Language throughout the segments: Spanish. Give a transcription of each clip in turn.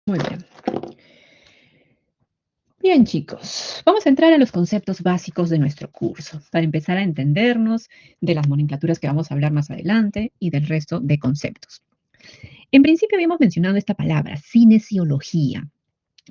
Muy bien. Bien, chicos, vamos a entrar a los conceptos básicos de nuestro curso para empezar a entendernos de las nomenclaturas que vamos a hablar más adelante y del resto de conceptos. En principio habíamos mencionado esta palabra, cinesiología.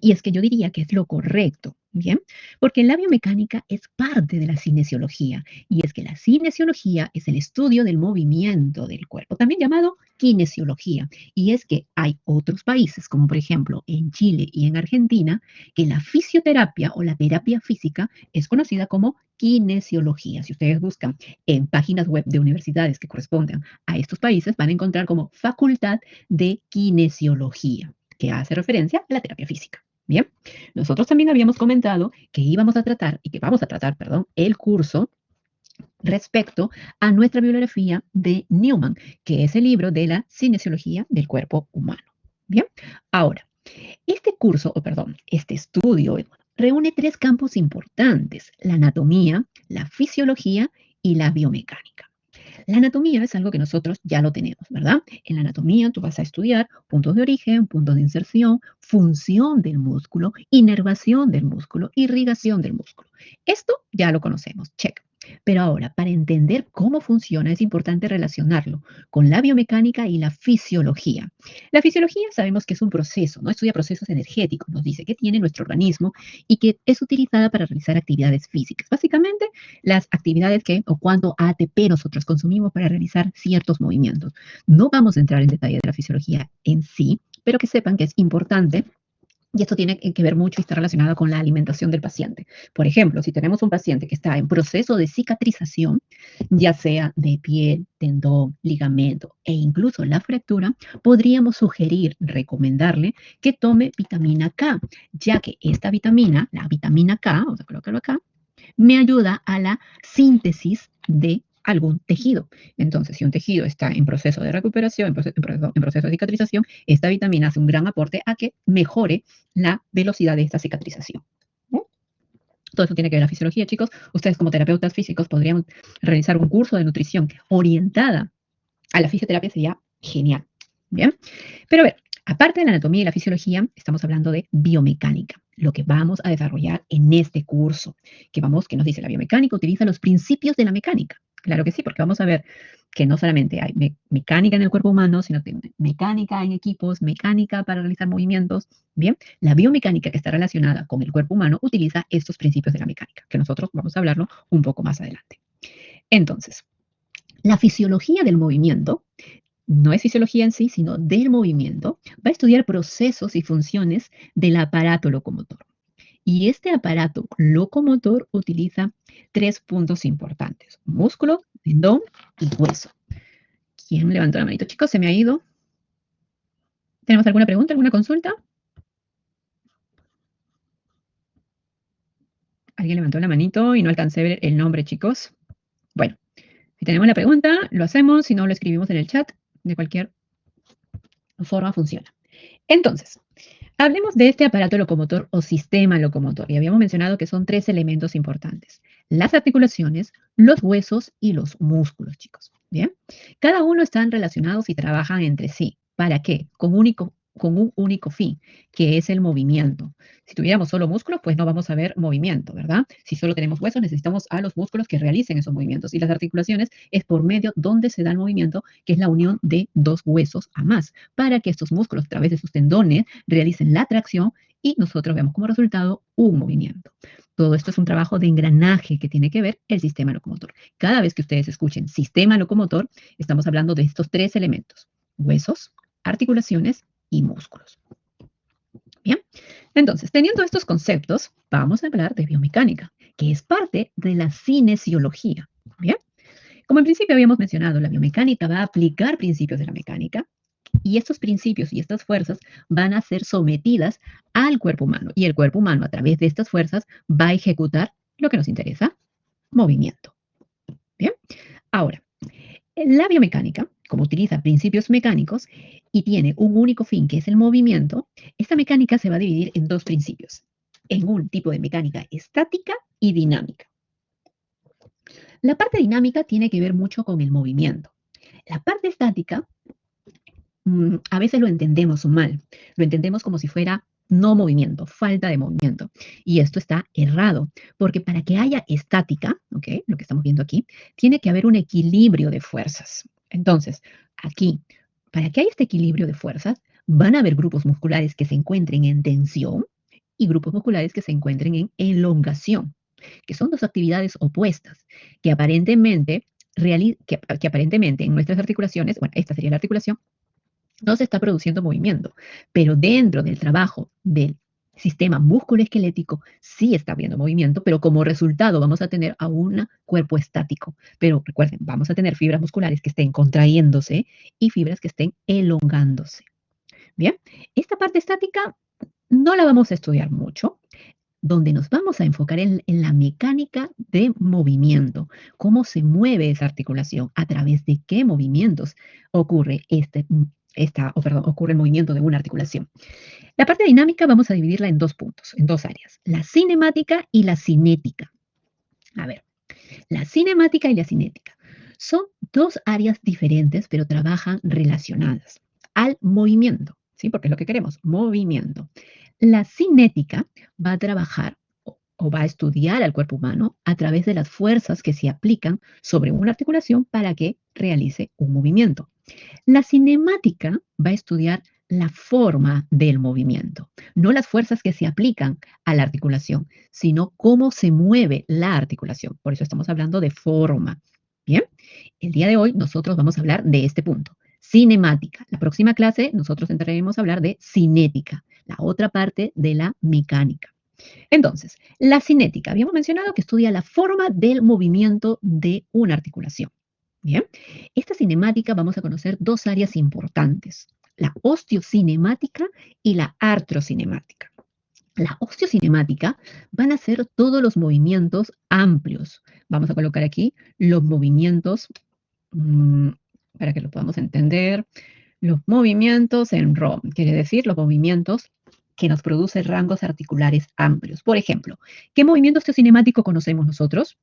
Y es que yo diría que es lo correcto, ¿bien? Porque la biomecánica es parte de la cinesiología. Y es que la cinesiología es el estudio del movimiento del cuerpo, también llamado kinesiología. Y es que hay otros países, como por ejemplo en Chile y en Argentina, que la fisioterapia o la terapia física es conocida como kinesiología. Si ustedes buscan en páginas web de universidades que corresponden a estos países, van a encontrar como facultad de kinesiología, que hace referencia a la terapia física. Bien, nosotros también habíamos comentado que íbamos a tratar, y que vamos a tratar, perdón, el curso respecto a nuestra bibliografía de Newman, que es el libro de la cinesiología del cuerpo humano. Bien, ahora, este curso, o perdón, este estudio reúne tres campos importantes: la anatomía, la fisiología y la biomecánica. La anatomía es algo que nosotros ya lo tenemos, ¿verdad? En la anatomía tú vas a estudiar puntos de origen, puntos de inserción, función del músculo, inervación del músculo, irrigación del músculo. Esto ya lo conocemos, check. Pero ahora, para entender cómo funciona, es importante relacionarlo con la biomecánica y la fisiología. La fisiología sabemos que es un proceso, ¿no? Estudia procesos energéticos, nos dice que tiene nuestro organismo y que es utilizada para realizar actividades físicas. Básicamente, las actividades que o cuánto ATP nosotros consumimos para realizar ciertos movimientos. No vamos a entrar en detalle de la fisiología en sí, pero que sepan que es importante. Y esto tiene que ver mucho y está relacionado con la alimentación del paciente. Por ejemplo, si tenemos un paciente que está en proceso de cicatrización, ya sea de piel, tendón, ligamento e incluso la fractura, podríamos sugerir, recomendarle que tome vitamina K, ya que esta vitamina, la vitamina K, vamos a colocarlo acá, me ayuda a la síntesis de algún tejido. Entonces, si un tejido está en proceso de recuperación, en proceso de cicatrización, esta vitamina hace un gran aporte a que mejore la velocidad de esta cicatrización. ¿No? Todo eso tiene que ver la fisiología, chicos. Ustedes como terapeutas físicos podrían realizar un curso de nutrición orientada a la fisioterapia, sería genial. Bien, pero a ver, aparte de la anatomía y la fisiología, estamos hablando de biomecánica, lo que vamos a desarrollar en este curso, que nos dice la biomecánica utiliza los principios de la mecánica. Claro que sí, porque vamos a ver que no solamente hay mecánica en el cuerpo humano, sino que mecánica en equipos, mecánica para realizar movimientos. Bien, la biomecánica que está relacionada con el cuerpo humano utiliza estos principios de la mecánica, que nosotros vamos a hablarlo un poco más adelante. Entonces, la fisiología del movimiento no es fisiología en sí, sino del movimiento, va a estudiar procesos y funciones del aparato locomotor. Y este aparato locomotor utiliza tres puntos importantes: músculo, tendón y hueso. ¿Quién levantó la manito, chicos? Se me ha ido. ¿Tenemos alguna pregunta, alguna consulta? Alguien levantó la manito y no alcancé a ver el nombre, chicos. Bueno, si tenemos la pregunta, lo hacemos. Si no, lo escribimos en el chat. De cualquier forma funciona. Entonces, hablemos de este aparato locomotor o sistema locomotor. Y habíamos mencionado que son tres elementos importantes: las articulaciones, los huesos y los músculos, chicos. Bien, cada uno están relacionados y trabajan entre sí. ¿Para qué? Con un único fin, que es el movimiento. Si tuviéramos solo músculos, pues no vamos a ver movimiento, ¿verdad? Si solo tenemos huesos, necesitamos a los músculos que realicen esos movimientos. Y las articulaciones es por medio donde se da el movimiento, que es la unión de dos huesos a más, para que estos músculos, a través de sus tendones, realicen la tracción y nosotros vemos como resultado un movimiento. Todo esto es un trabajo de engranaje que tiene que ver el sistema locomotor. Cada vez que ustedes escuchen sistema locomotor, estamos hablando de estos tres elementos: huesos, articulaciones y músculos. Bien, entonces, teniendo estos conceptos, vamos a hablar de biomecánica, que es parte de la cinesiología. Bien, como en principio habíamos mencionado, la biomecánica va a aplicar principios de la mecánica y estos principios y estas fuerzas van a ser sometidas al cuerpo humano. Y el cuerpo humano, a través de estas fuerzas, va a ejecutar lo que nos interesa: movimiento. Bien, ahora, la biomecánica, como utiliza principios mecánicos y tiene un único fin, que es el movimiento, esta mecánica se va a dividir en dos principios: en un tipo de mecánica estática y dinámica. La parte dinámica tiene que ver mucho con el movimiento. La parte estática a veces lo entendemos mal. Lo entendemos como si fuera no movimiento, falta de movimiento. Y esto está errado, porque para que haya estática, ¿ok? Lo que estamos viendo aquí, tiene que haber un equilibrio de fuerzas. Entonces, aquí, para que haya este equilibrio de fuerzas, van a haber grupos musculares que se encuentren en tensión y grupos musculares que se encuentren en elongación, que son dos actividades opuestas, que aparentemente, que aparentemente en nuestras articulaciones, bueno, esta sería la articulación, no se está produciendo movimiento, pero dentro del trabajo del sistema musculoesquelético sí está habiendo movimiento, pero como resultado vamos a tener a un cuerpo estático. Pero recuerden, vamos a tener fibras musculares que estén contrayéndose y fibras que estén elongándose. Bien, esta parte estática no la vamos a estudiar mucho, donde nos vamos a enfocar en la mecánica de movimiento, cómo se mueve esa articulación, a través de qué movimientos ocurre ocurre el movimiento de una articulación. La parte dinámica vamos a dividirla en dos puntos, en dos áreas, la cinemática y la cinética. A ver, la cinemática y la cinética son dos áreas diferentes, pero trabajan relacionadas al movimiento, ¿sí? Porque es lo que queremos, movimiento. La cinética va a trabajar o va a estudiar al cuerpo humano a través de las fuerzas que se aplican sobre una articulación para que realice un movimiento. La cinemática va a estudiar la forma del movimiento, no las fuerzas que se aplican a la articulación, sino cómo se mueve la articulación. Por eso estamos hablando de forma. Bien, el día de hoy nosotros vamos a hablar de este punto, cinemática. La próxima clase nosotros entraremos a hablar de cinética, la otra parte de la mecánica. Entonces, la cinética, habíamos mencionado que estudia la forma del movimiento de una articulación. Bien, esta cinemática vamos a conocer dos áreas importantes, la osteocinemática y la artrocinemática. La osteocinemática van a ser todos los movimientos amplios. Vamos a colocar aquí los movimientos, para que lo podamos entender, los movimientos en ROM, quiere decir los movimientos que nos produce rangos articulares amplios. Por ejemplo, ¿qué movimiento osteocinemático conocemos nosotros?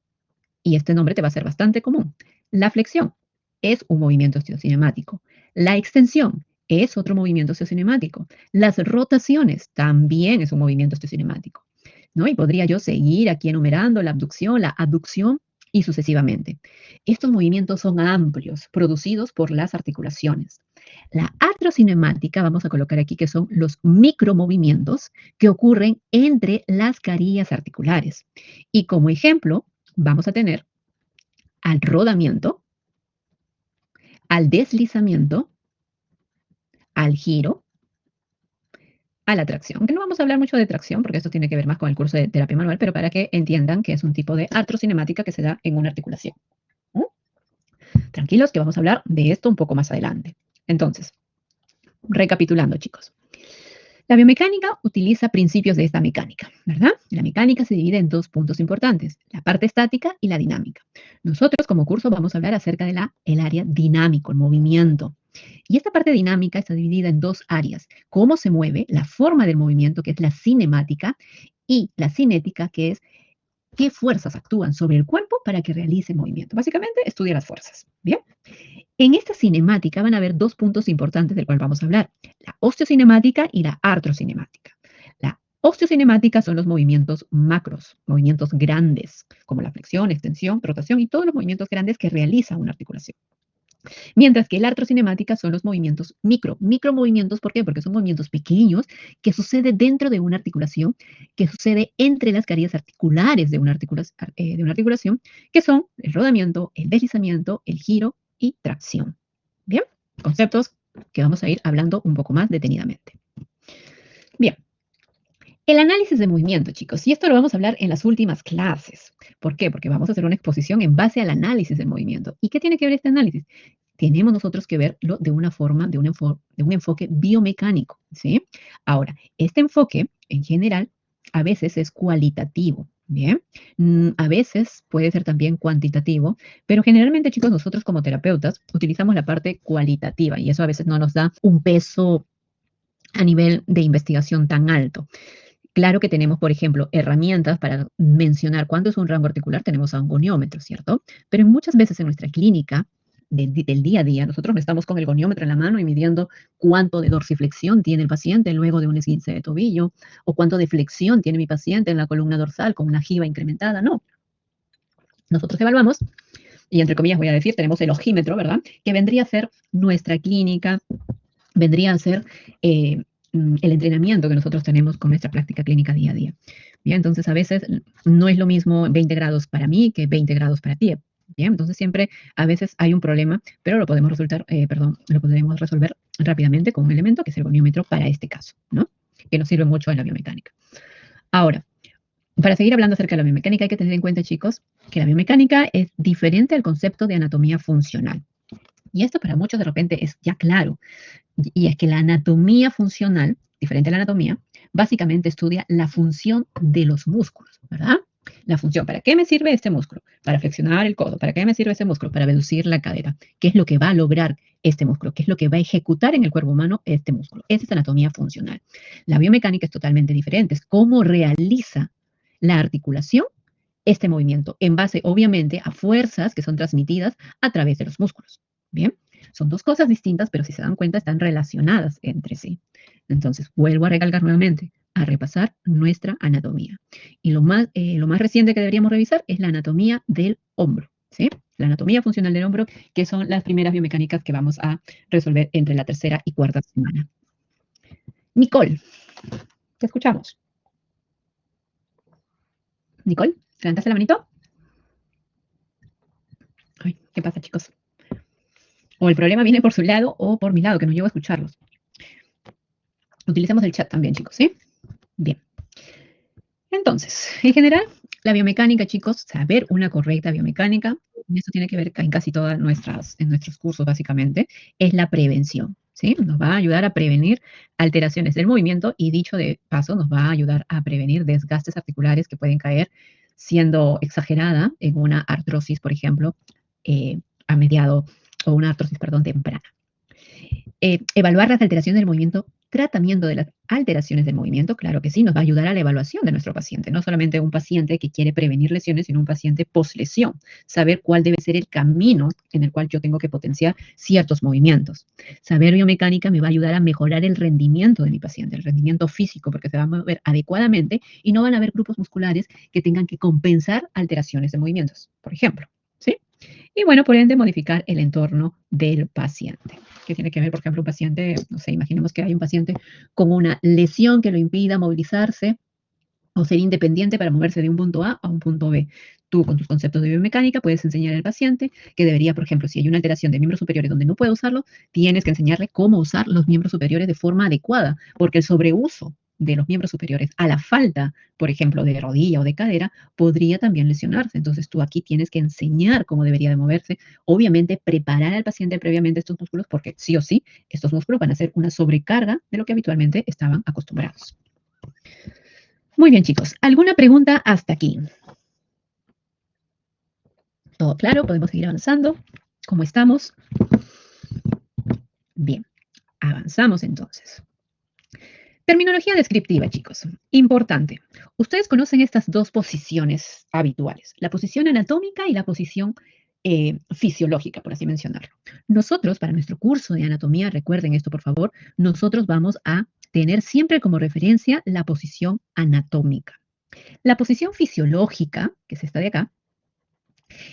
Y este nombre te va a ser bastante común. La flexión es un movimiento osteocinemático. La extensión es otro movimiento osteocinemático. Las rotaciones también es un movimiento osteocinemático, ¿no? Y podría yo seguir aquí enumerando la abducción, la aducción y sucesivamente. Estos movimientos son amplios, producidos por las articulaciones. La artrocinemática, vamos a colocar aquí que son los micromovimientos que ocurren entre las carillas articulares. Y como ejemplo, vamos a tener al rodamiento, al deslizamiento, al giro, a la tracción. Que no vamos a hablar mucho de tracción porque esto tiene que ver más con el curso de terapia manual, pero para que entiendan que es un tipo de artrocinemática que se da en una articulación. Tranquilos que vamos a hablar de esto un poco más adelante. Entonces, recapitulando, chicos. La biomecánica utiliza principios de esta mecánica, ¿verdad? La mecánica se divide en dos puntos importantes, la parte estática y la dinámica. Nosotros como curso vamos a hablar acerca de el área dinámico, el movimiento. Y esta parte dinámica está dividida en dos áreas, cómo se mueve, la forma del movimiento, que es la cinemática, y la cinética, que es qué fuerzas actúan sobre el cuerpo para que realice movimiento. Básicamente, estudia las fuerzas, ¿bien? En esta cinemática van a haber dos puntos importantes del cual vamos a hablar, la osteocinemática y la artrocinemática. La osteocinemática son los movimientos macros, movimientos grandes, como la flexión, extensión, rotación y todos los movimientos grandes que realiza una articulación. Mientras que la artrocinemática son los movimientos micromovimientos, ¿por qué? Porque son movimientos pequeños que suceden dentro de una articulación, que sucede entre las carillas articulares de una articulación, que son el rodamiento, el deslizamiento, el giro y tracción. Bien, conceptos que vamos a ir hablando un poco más detenidamente. Bien, el análisis de movimiento, chicos, y esto lo vamos a hablar en las últimas clases. ¿Por qué? Porque vamos a hacer una exposición en base al análisis del movimiento. ¿Y qué tiene que ver este análisis? Tenemos nosotros que verlo de una forma, de un enfoque biomecánico, ¿sí? Ahora, este enfoque, en general, a veces es cualitativo, ¿bien? A veces puede ser también cuantitativo, pero generalmente, chicos, nosotros como terapeutas utilizamos la parte cualitativa y eso a veces no nos da un peso a nivel de investigación tan alto. Claro que tenemos, por ejemplo, herramientas para mencionar cuánto es un rango articular, tenemos angoniómetros, ¿cierto? Pero muchas veces en nuestra clínica del día a día. Nosotros no estamos con el goniómetro en la mano y midiendo cuánto de dorsiflexión tiene el paciente luego de un esguince de tobillo, o cuánto de flexión tiene mi paciente en la columna dorsal con una jiba incrementada. No. Nosotros evaluamos, y entre comillas voy a decir, tenemos el ojímetro, ¿verdad? Que vendría a ser nuestra clínica, vendría a ser el entrenamiento que nosotros tenemos con nuestra práctica clínica día a día. Bien, entonces a veces no es lo mismo 20 grados para mí que 20 grados para ti. Bien, entonces siempre a veces hay un problema, pero lo podemos lo podemos resolver rápidamente con un elemento que es el goniómetro para este caso, ¿no? Que nos sirve mucho en la biomecánica. Ahora, para seguir hablando acerca de la biomecánica, hay que tener en cuenta, chicos, que la biomecánica es diferente al concepto de anatomía funcional. Y esto para muchos de repente es ya claro. Y es que la anatomía funcional, diferente a la anatomía, básicamente estudia la función de los músculos, ¿verdad? La función, ¿para qué me sirve este músculo? Para flexionar el codo. ¿Para qué me sirve ese músculo? Para reducir la cadera. ¿Qué es lo que va a lograr este músculo? ¿Qué es lo que va a ejecutar en el cuerpo humano este músculo? Esa es anatomía funcional. La biomecánica es totalmente diferente. Es cómo realiza la articulación este movimiento, en base, obviamente, a fuerzas que son transmitidas a través de los músculos. Bien, son dos cosas distintas, pero si se dan cuenta, están relacionadas entre sí. Entonces, vuelvo a recalcar nuevamente, a repasar nuestra anatomía. Y lo más reciente que deberíamos revisar es la anatomía del hombro, ¿sí? La anatomía funcional del hombro, que son las primeras biomecánicas que vamos a resolver entre la tercera y cuarta semana. Nicole, te escuchamos. Nicole, ¿levantaste la manito? Ay, ¿qué pasa, chicos? O el problema viene por su lado o por mi lado, que no llego a escucharlos. Utilicemos el chat también, chicos, ¿sí? Bien. Entonces, en general, la biomecánica, chicos, saber una correcta biomecánica, y esto tiene que ver en casi todas en nuestros cursos, básicamente, es la prevención, ¿sí? Nos va a ayudar a prevenir alteraciones del movimiento y, dicho de paso, nos va a ayudar a prevenir desgastes articulares que pueden caer siendo exagerada en una artrosis, por ejemplo, a mediado, o una artrosis, perdón, temprana. Evaluar las alteraciones del movimiento, tratamiento de las alteraciones del movimiento, claro que sí, nos va a ayudar a la evaluación de nuestro paciente, no solamente un paciente que quiere prevenir lesiones, sino un paciente post-lesión, saber cuál debe ser el camino en el cual yo tengo que potenciar ciertos movimientos. Saber biomecánica me va a ayudar a mejorar el rendimiento de mi paciente, el rendimiento físico, porque se va a mover adecuadamente y no van a haber grupos musculares que tengan que compensar alteraciones de movimientos, por ejemplo, ¿sí? Y bueno, por ende, modificar el entorno del paciente. ¿Qué tiene que ver, por ejemplo, un paciente? No sé, imaginemos que hay un paciente con una lesión que lo impida movilizarse o ser independiente para moverse de un punto A un punto B. Tú, con tus conceptos de biomecánica, puedes enseñar al paciente que debería, por ejemplo, si hay una alteración de miembros superiores donde no puede usarlo, tienes que enseñarle cómo usar los miembros superiores de forma adecuada, porque el sobreuso de los miembros superiores a la falta, por ejemplo, de rodilla o de cadera, podría también lesionarse. Entonces tú aquí tienes que enseñar cómo debería de moverse. Obviamente, preparar al paciente previamente estos músculos, porque sí o sí, estos músculos van a ser una sobrecarga de lo que habitualmente estaban acostumbrados. Muy bien, chicos. ¿Alguna pregunta hasta aquí? ¿Todo claro? ¿Podemos seguir avanzando? ¿Cómo estamos? Bien, avanzamos entonces. Terminología descriptiva, chicos. Importante. Ustedes conocen estas dos posiciones habituales, la posición anatómica y la posición fisiológica, por así mencionarlo. Nosotros, para nuestro curso de anatomía, recuerden esto, por favor, nosotros vamos a tener siempre como referencia la posición anatómica. La posición fisiológica, que es esta de acá,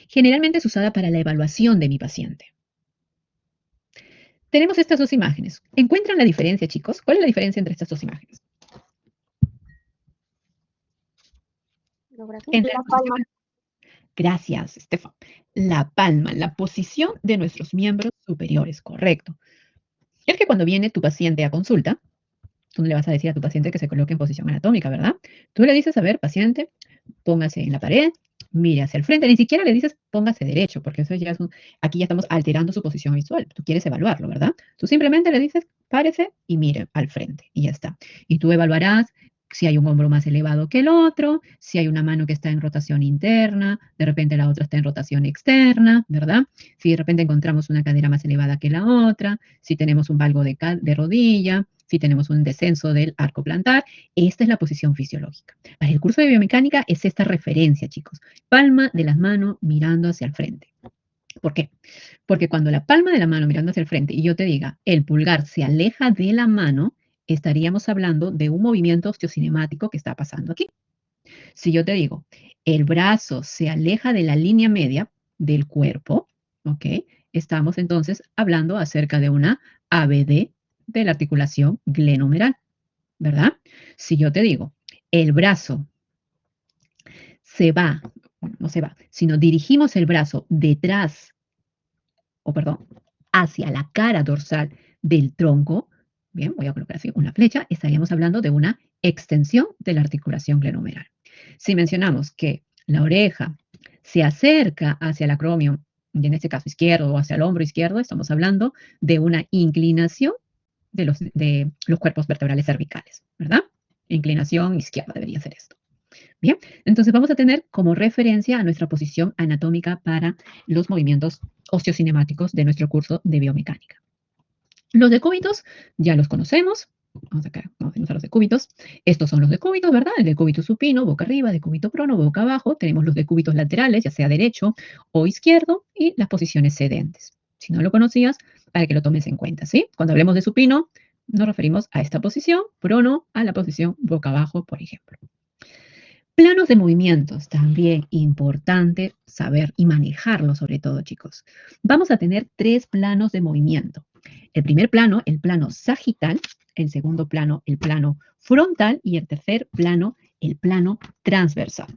generalmente es usada para la evaluación de mi paciente. Tenemos estas dos imágenes. ¿Encuentran la diferencia, chicos? ¿Cuál es la diferencia entre estas dos imágenes? Entre la palma. Gracias, Estefan. La palma, la posición de nuestros miembros superiores, correcto. Es que cuando viene tu paciente a consulta, tú no le vas a decir a tu paciente que se coloque en posición anatómica, ¿verdad? Tú le dices, a ver, paciente, póngase en la pared, mire hacia el frente, ni siquiera le dices póngase derecho, porque eso ya es aquí ya estamos alterando su posición visual. Tú quieres evaluarlo, ¿verdad? Tú simplemente le dices párese y mire al frente y ya está. Y tú evaluarás si hay un hombro más elevado que el otro, si hay una mano que está en rotación interna, de repente la otra está en rotación externa, ¿verdad? Si de repente encontramos una cadera más elevada que la otra, si tenemos un valgo de rodilla, si tenemos un descenso del arco plantar, esta es la posición fisiológica. Para el curso de biomecánica es esta referencia, chicos. Palma de las manos mirando hacia el frente. ¿Por qué? Porque cuando la palma de la mano mirando hacia el frente y yo te diga, el pulgar se aleja de la mano, estaríamos hablando de un movimiento osteocinemático que está pasando aquí. Si yo te digo, el brazo se aleja de la línea media del cuerpo, ¿ok? Estamos entonces hablando acerca de una ABD de la articulación glenohumeral, ¿verdad? Si yo te digo, el brazo se va, bueno, no se va, sino dirigimos el brazo detrás, o perdón, hacia la cara dorsal del tronco, bien, voy a colocar así una flecha, estaríamos hablando de una extensión de la articulación glenohumeral. Si mencionamos que la oreja se acerca hacia el acromion, y en este caso izquierdo o hacia el hombro izquierdo, estamos hablando de una inclinación de los cuerpos vertebrales cervicales, ¿verdad? Inclinación izquierda debería ser esto. Bien, entonces vamos a tener como referencia a nuestra posición anatómica para los movimientos osteocinemáticos de nuestro curso de biomecánica. Los decúbitos ya los conocemos. Vamos acá, vamos a los decúbitos. Estos son los decúbitos, ¿verdad? El decúbito supino, boca arriba, decúbito prono, boca abajo. Tenemos los decúbitos laterales, ya sea derecho o izquierdo, y las posiciones sedentes. Si no lo conocías, para que lo tomes en cuenta, ¿sí? Cuando hablemos de supino, nos referimos a esta posición, prono a la posición boca abajo, por ejemplo. Planos de movimientos, también importante saber y manejarlos sobre todo, chicos. Vamos a tener 3 planos de movimiento. El primer plano, el plano sagital, el segundo plano, el plano frontal y el tercer plano, el plano transversal.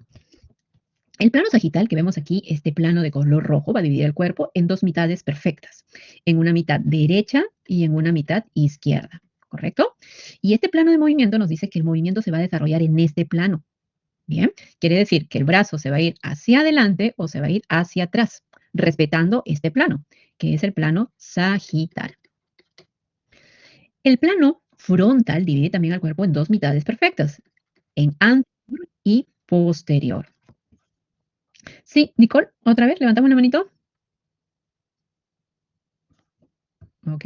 El plano sagital que vemos aquí, este plano de color rojo, va a dividir el cuerpo en 2 mitades perfectas, en una mitad derecha y en una mitad izquierda, ¿correcto? Y este plano de movimiento nos dice que el movimiento se va a desarrollar en este plano. Bien, quiere decir que el brazo se va a ir hacia adelante o se va a ir hacia atrás, respetando este plano, que es el plano sagital. El plano frontal divide también al cuerpo en 2 mitades perfectas, en anterior y posterior. Sí, Nicole, otra vez, levantamos una manito. Ok.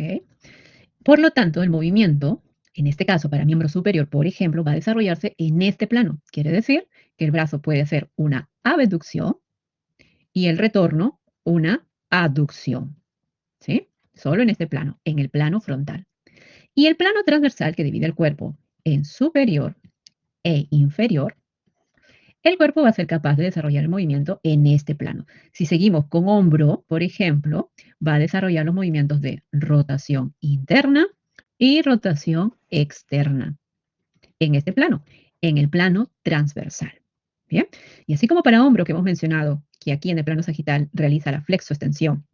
Por lo tanto, el movimiento, en este caso para miembro superior, por ejemplo, va a desarrollarse en este plano. Quiere decir que el brazo puede hacer una abducción y el retorno una aducción, ¿sí? Solo en este plano, en el plano frontal. Y el plano transversal que divide el cuerpo en superior e inferior, el cuerpo va a ser capaz de desarrollar el movimiento en este plano. Si seguimos con hombro, por ejemplo, va a desarrollar los movimientos de rotación interna y rotación externa en este plano, en el plano transversal. Bien, y así como para hombro que hemos mencionado, que aquí en el plano sagital realiza la flexoextensión,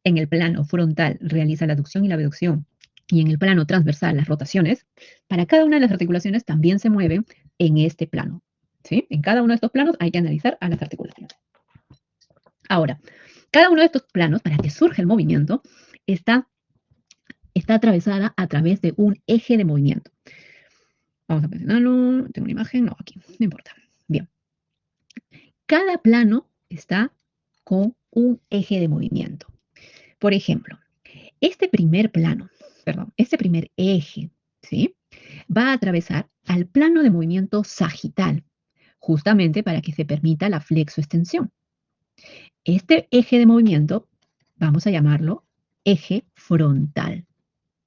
en el plano frontal realiza la aducción y la abducción, y en el plano transversal las rotaciones, para cada una de las articulaciones también se mueven en este plano. ¿Sí? En cada uno de estos planos hay que analizar a las articulaciones. Ahora, cada uno de estos planos, para que surja el movimiento, está atravesada a través de un eje de movimiento. Vamos a presionarlo. ¿Tengo una imagen? No, aquí, no importa. Bien. Cada plano está con un eje de movimiento. Por ejemplo, este primer plano, perdón, este primer eje, ¿sí? Va a atravesar al plano de movimiento sagital, justamente para que se permita la flexoextensión. Este eje de movimiento, vamos a llamarlo eje frontal,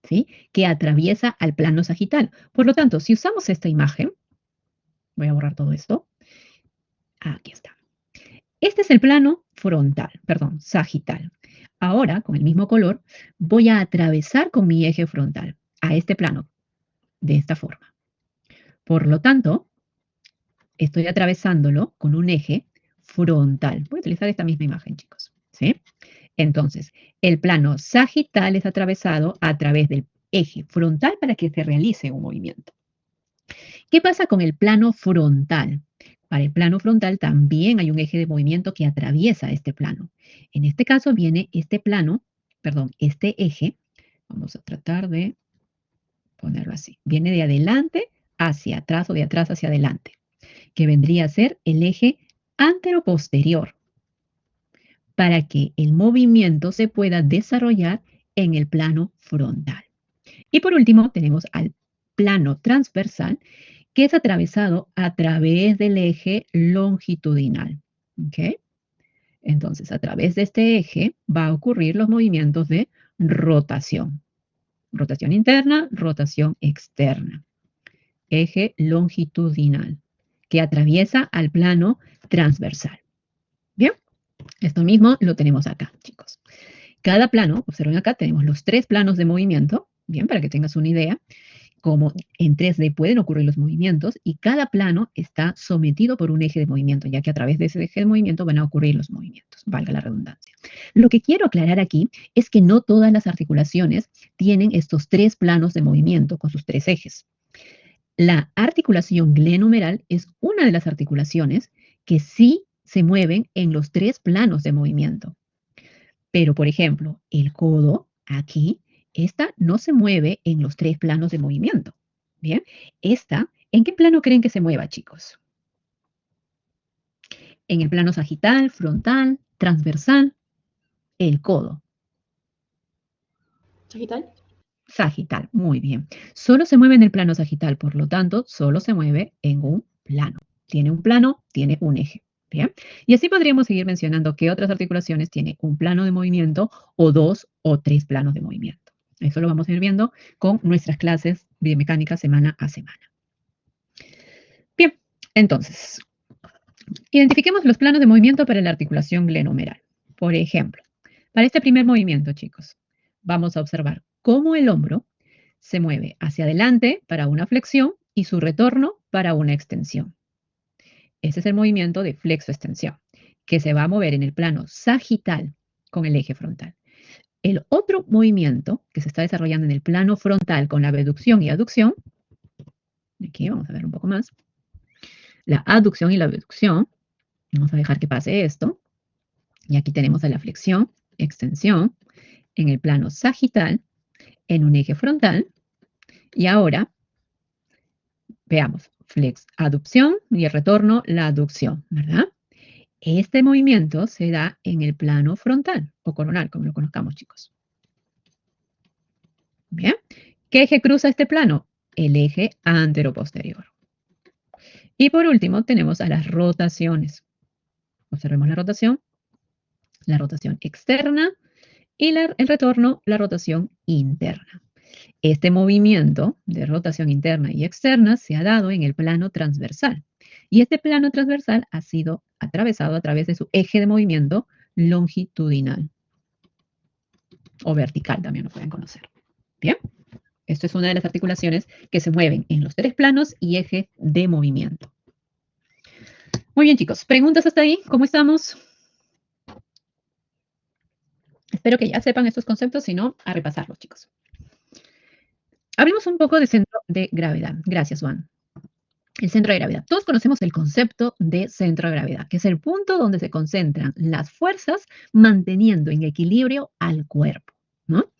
¿sí? Que atraviesa al plano sagital. Por lo tanto, si usamos esta imagen, voy a borrar todo esto. Aquí está. Este es el plano frontal, perdón, sagital. Ahora, con el mismo color, voy a atravesar con mi eje frontal a este plano de esta forma. Por lo tanto, estoy atravesándolo con un eje frontal. Voy a utilizar esta misma imagen, chicos. ¿Sí? Entonces, el plano sagital es atravesado a través del eje frontal para que se realice un movimiento. ¿Qué pasa con el plano frontal? Para el plano frontal también hay un eje de movimiento que atraviesa este plano. En este caso viene este plano, perdón, este eje, vamos a tratar de ponerlo así, viene de adelante hacia atrás o de atrás hacia adelante, que vendría a ser el eje anteroposterior, para que el movimiento se pueda desarrollar en el plano frontal. Y por último, tenemos al plano transversal, que es atravesado a través del eje longitudinal. ¿Okay? Entonces, a través de este eje va a ocurrir los movimientos de rotación. Rotación interna, rotación externa. Eje longitudinal, que atraviesa al plano transversal. Bien, esto mismo lo tenemos acá, chicos. Cada plano, observen acá, tenemos los 3 planos de movimiento, bien, para que tengas una idea, cómo en 3D pueden ocurrir los movimientos y cada plano está sometido por un eje de movimiento, ya que a través de ese eje de movimiento van a ocurrir los movimientos, valga la redundancia. Lo que quiero aclarar aquí es que no todas las articulaciones tienen estos 3 planos de movimiento con sus 3 ejes. La articulación glenohumeral es una de las articulaciones que sí se mueven en los 3 planos de movimiento. Pero, por ejemplo, el codo, aquí, esta no se mueve en los 3 planos de movimiento. Bien, esta, ¿en qué plano creen que se mueva, chicos? En el plano sagital, frontal, transversal, el codo. ¿Sagital? Sagital, muy bien. Solo se mueve en el plano sagital, por lo tanto, solo se mueve en un plano. Tiene un plano, tiene un eje. Bien. Y así podríamos seguir mencionando que otras articulaciones tienen un plano de movimiento o 2 o 3 planos de movimiento. Eso lo vamos a ir viendo con nuestras clases biomecánica semana a semana. Bien, entonces, identifiquemos los planos de movimiento para la articulación glenohumeral. Por ejemplo, para este primer movimiento, chicos, vamos a observar cómo el hombro se mueve hacia adelante para una flexión y su retorno para una extensión. Ese es el movimiento de flexo-extensión, que se va a mover en el plano sagital con el eje frontal. El otro movimiento que se está desarrollando en el plano frontal con la abducción y aducción, aquí vamos a ver un poco más, la aducción y la abducción, vamos a dejar que pase esto, y aquí tenemos a la flexión, extensión, en el plano sagital, en un eje frontal, y ahora veamos, flex, aducción y el retorno, la aducción, ¿verdad? Este movimiento se da en el plano frontal o coronal, como lo conozcamos, chicos. Bien, ¿qué eje cruza este plano? El eje anteroposterior. Y por último, tenemos a las rotaciones. Observemos la rotación externa y el retorno, la rotación interna. Este movimiento de rotación interna y externa se ha dado en el plano transversal. Y este plano transversal ha sido atravesado a través de su eje de movimiento longitudinal o vertical, también lo pueden conocer. Bien, esto es una de las articulaciones que se mueven en los 3 planos y eje de movimiento. Muy bien, chicos, ¿preguntas hasta ahí? ¿Cómo estamos? Espero que ya sepan estos conceptos, si no, a repasarlos, chicos. Hablemos un poco de centro de gravedad. Gracias, Juan. El centro de gravedad. Todos conocemos el concepto de centro de gravedad, que es el punto donde se concentran las fuerzas manteniendo en equilibrio al cuerpo, ¿no?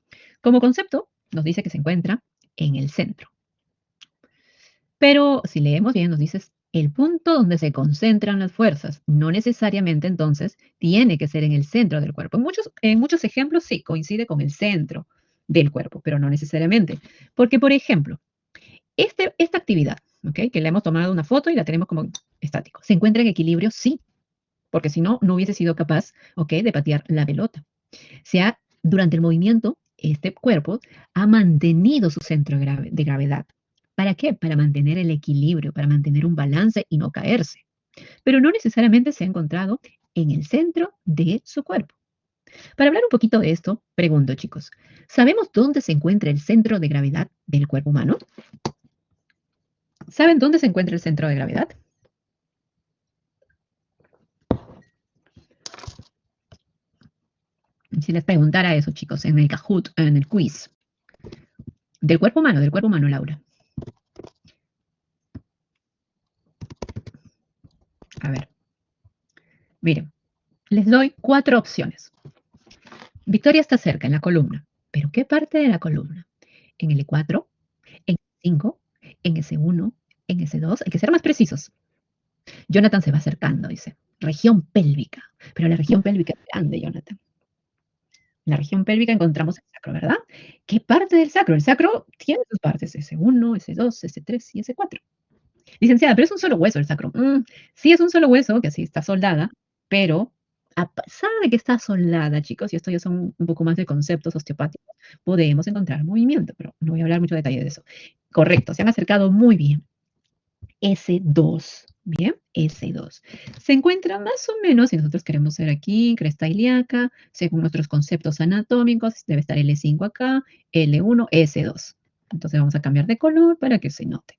Como concepto, nos dice que se encuentra en el centro. Pero si leemos bien, nos dice el punto donde se concentran las fuerzas. No necesariamente, entonces, tiene que ser en el centro del cuerpo. En muchos ejemplos sí coincide con el centro del cuerpo, pero no necesariamente. Porque, por ejemplo, esta actividad, ¿okay? Que le hemos tomado una foto y la tenemos como estático. ¿Se encuentra en equilibrio? Sí, porque si no, no hubiese sido capaz, ¿okay? De patear la pelota. Durante el movimiento, este cuerpo ha mantenido su centro de gravedad. ¿Para qué? Para mantener el equilibrio, para mantener un balance y no caerse. Pero no necesariamente se ha encontrado en el centro de su cuerpo. Para hablar un poquito de esto, pregunto, chicos, ¿sabemos dónde se encuentra el centro de gravedad del cuerpo humano? ¿Saben dónde se encuentra el centro de gravedad? Si les preguntara eso, chicos, en el Kahoot, en el quiz. Del cuerpo humano, Laura. A ver. Miren, les doy 4 opciones. Victoria está cerca, en la columna. ¿Pero qué parte de la columna? ¿En el E4? ¿En el 5? ¿En S1? ¿En S2? Hay que ser más precisos. Jonathan se va acercando, dice. Región pélvica. Pero la región pélvica es grande, Jonathan. En la región pélvica encontramos el sacro, ¿verdad? ¿Qué parte del sacro? El sacro tiene sus partes, S1, S2, S3 y S4. Licenciada, pero es un solo hueso el sacro. Sí, es un solo hueso, que así está soldada, pero a pesar de que está soldada, chicos, y esto ya son un poco más de conceptos osteopáticos, podemos encontrar movimiento, pero no voy a hablar mucho detalle de eso. Correcto, se han acercado muy bien. S2, bien, S2. Se encuentra más o menos, si nosotros queremos ser aquí, cresta ilíaca, según nuestros conceptos anatómicos, debe estar L5 acá, L1, S2. Entonces vamos a cambiar de color para que se note.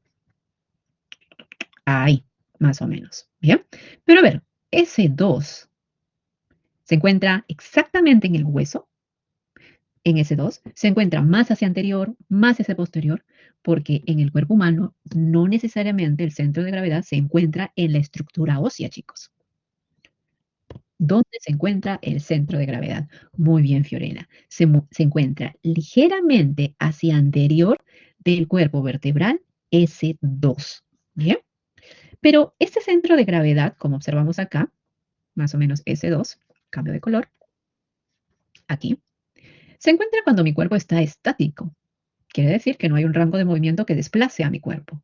Ahí, más o menos, bien. Pero a ver, S2 se encuentra exactamente en el hueso, en S2, se encuentra más hacia anterior, más hacia posterior, porque en el cuerpo humano no necesariamente el centro de gravedad se encuentra en la estructura ósea, chicos. ¿Dónde se encuentra el centro de gravedad? Muy bien, Fiorella. Se encuentra ligeramente hacia anterior del cuerpo vertebral S2. Bien. Pero este centro de gravedad, como observamos acá, más o menos S2, cambio de color, aquí, se encuentra cuando mi cuerpo está estático. Quiere decir que no hay un rango de movimiento que desplace a mi cuerpo.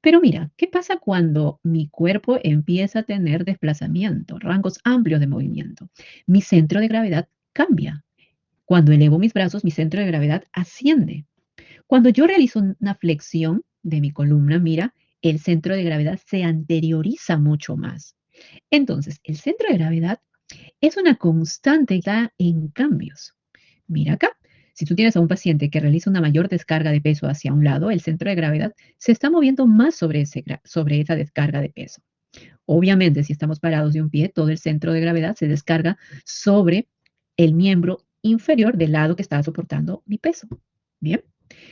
Pero mira, ¿qué pasa cuando mi cuerpo empieza a tener desplazamiento, rangos amplios de movimiento? Mi centro de gravedad cambia. Cuando elevo mis brazos, mi centro de gravedad asciende. Cuando yo realizo una flexión de mi columna, mira, el centro de gravedad se anterioriza mucho más. Entonces, el centro de gravedad es una constante que está en cambios. Mira acá, si tú tienes a un paciente que realiza una mayor descarga de peso hacia un lado, el centro de gravedad se está moviendo más sobre esa descarga de peso. Obviamente, si estamos parados de un pie, todo el centro de gravedad se descarga sobre el miembro inferior del lado que está soportando mi peso. Bien,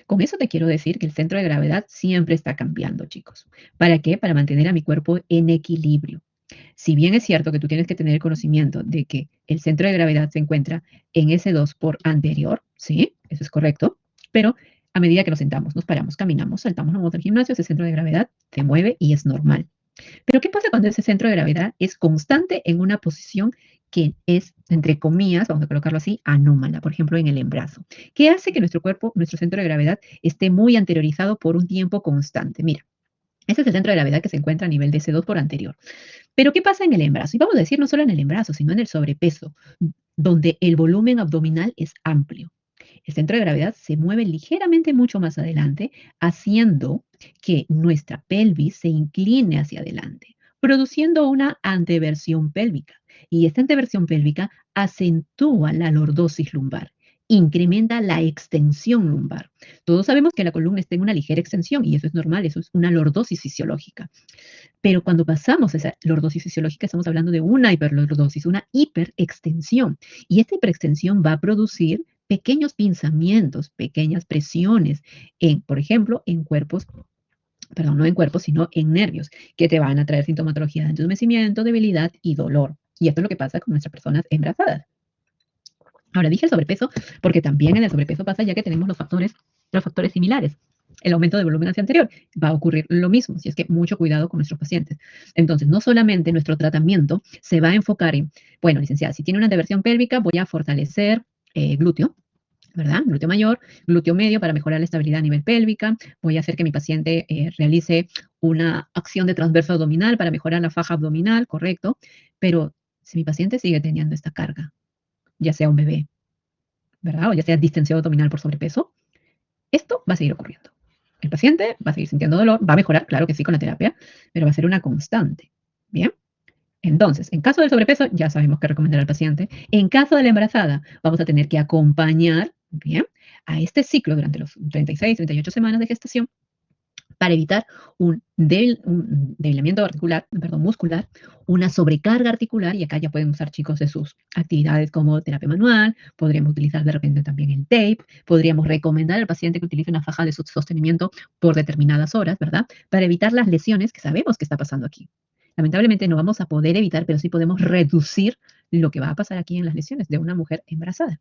con eso te quiero decir que el centro de gravedad siempre está cambiando, chicos. ¿Para qué? Para mantener a mi cuerpo en equilibrio. Si bien es cierto que tú tienes que tener el conocimiento de que el centro de gravedad se encuentra en S2 por anterior, ¿sí? Eso es correcto, pero a medida que nos sentamos, nos paramos, caminamos, saltamos, nos vamos al gimnasio, ese centro de gravedad se mueve y es normal. Pero ¿qué pasa cuando ese centro de gravedad es constante en una posición que es, entre comillas, vamos a colocarlo así, anómala, por ejemplo, en el embrazo? ¿Qué hace que nuestro cuerpo, nuestro centro de gravedad, esté muy anteriorizado por un tiempo constante? Mira, ese es el centro de gravedad que se encuentra a nivel de S2 por anterior. Pero ¿qué pasa en el embrazo? Y vamos a decir no solo en el embrazo, sino en el sobrepeso, donde el volumen abdominal es amplio. El centro de gravedad se mueve ligeramente mucho más adelante, haciendo que nuestra pelvis se incline hacia adelante, produciendo una anteversión pélvica. Y esta anteversión pélvica acentúa la lordosis lumbar, incrementa la extensión lumbar. Todos sabemos que la columna está en una ligera extensión y eso es normal, eso es una lordosis fisiológica. Pero cuando pasamos esa lordosis fisiológica, estamos hablando de una hiperlordosis, una hiperextensión. Y esta hiperextensión va a producir pequeños pinzamientos, pequeñas presiones, por ejemplo, en cuerpos, perdón, no en cuerpos, sino en nervios, que te van a traer sintomatología de entumecimiento, debilidad y dolor. Y esto es lo que pasa con nuestras personas embarazadas. Ahora dije el sobrepeso porque también en el sobrepeso pasa ya que tenemos los factores similares. El aumento de volumen hacia anterior va a ocurrir lo mismo, si es que mucho cuidado con nuestros pacientes. Entonces, no solamente nuestro tratamiento se va a enfocar en, bueno, licenciada, si tiene una anteversión pélvica, voy a fortalecer glúteo, ¿verdad? Glúteo mayor, glúteo medio para mejorar la estabilidad a nivel pélvica. Voy a hacer que mi paciente realice una acción de transverso abdominal para mejorar la faja abdominal, correcto. Pero si mi paciente sigue teniendo esta carga, ya sea un bebé, ¿verdad? O ya sea distensión abdominal por sobrepeso, esto va a seguir ocurriendo. El paciente va a seguir sintiendo dolor, va a mejorar, claro que sí, con la terapia, pero va a ser una constante. Bien. Entonces, en caso del sobrepeso, ya sabemos qué recomendar al paciente. En caso de la embarazada, vamos a tener que acompañar, bien, a este ciclo durante los 36, 38 semanas de gestación para evitar un debilitamiento articular, perdón, muscular, una sobrecarga articular, y acá ya pueden usar, chicos, de sus actividades como terapia manual, podríamos utilizar de repente también el tape, podríamos recomendar al paciente que utilice una faja de sostenimiento por determinadas horas, ¿verdad? Para evitar las lesiones que sabemos que está pasando aquí. Lamentablemente no vamos a poder evitar, pero sí podemos reducir lo que va a pasar aquí en las lesiones de una mujer embarazada.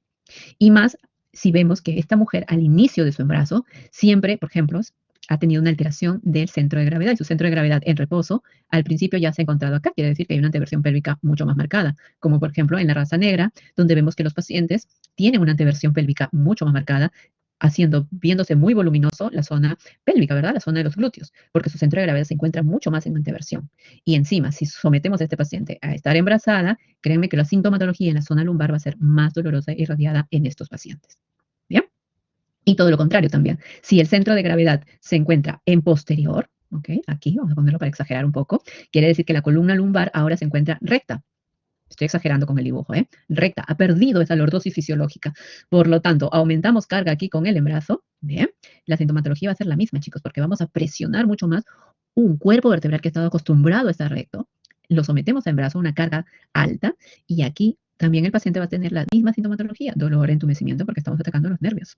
Y más si vemos que esta mujer al inicio de su embarazo siempre, por ejemplo, ha tenido una alteración del centro de gravedad y su centro de gravedad en reposo al principio ya se ha encontrado acá, quiere decir que hay una anteversión pélvica mucho más marcada, como por ejemplo en la raza negra, donde vemos que los pacientes tienen una anteversión pélvica mucho más marcada viéndose muy voluminoso la zona pélvica, ¿verdad? La zona de los glúteos, porque su centro de gravedad se encuentra mucho más en anteversión. Y encima, si sometemos a este paciente a estar embarazada, créanme que la sintomatología en la zona lumbar va a ser más dolorosa y irradiada en estos pacientes. ¿Bien? Y todo lo contrario también. Si el centro de gravedad se encuentra en posterior, ¿ok? Aquí, vamos a ponerlo para exagerar un poco, quiere decir que la columna lumbar ahora se encuentra recta. Estoy exagerando con el dibujo, ¿eh? Recta, ha perdido esa lordosis fisiológica. Por lo tanto, aumentamos carga aquí con el embrazo, ¿bien? La sintomatología va a ser la misma, chicos, porque vamos a presionar mucho más un cuerpo vertebral que ha estado acostumbrado a estar recto. Lo sometemos a embrazo, una carga alta, y aquí también el paciente va a tener la misma sintomatología, dolor, entumecimiento, porque estamos atacando los nervios.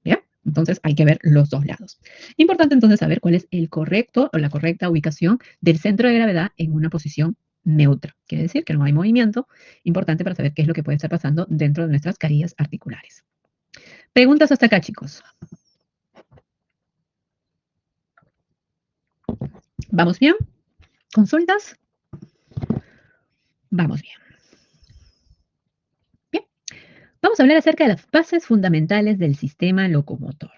¿Bien? Entonces hay que ver los dos lados. Importante entonces saber cuál es el correcto o la correcta ubicación del centro de gravedad en una posición neutra. Quiere decir que no hay movimiento. Importante para saber qué es lo que puede estar pasando dentro de nuestras carillas articulares. Preguntas hasta acá, chicos. ¿Vamos bien? ¿Consultas? Vamos bien. Bien. Vamos a hablar acerca de las bases fundamentales del sistema locomotor.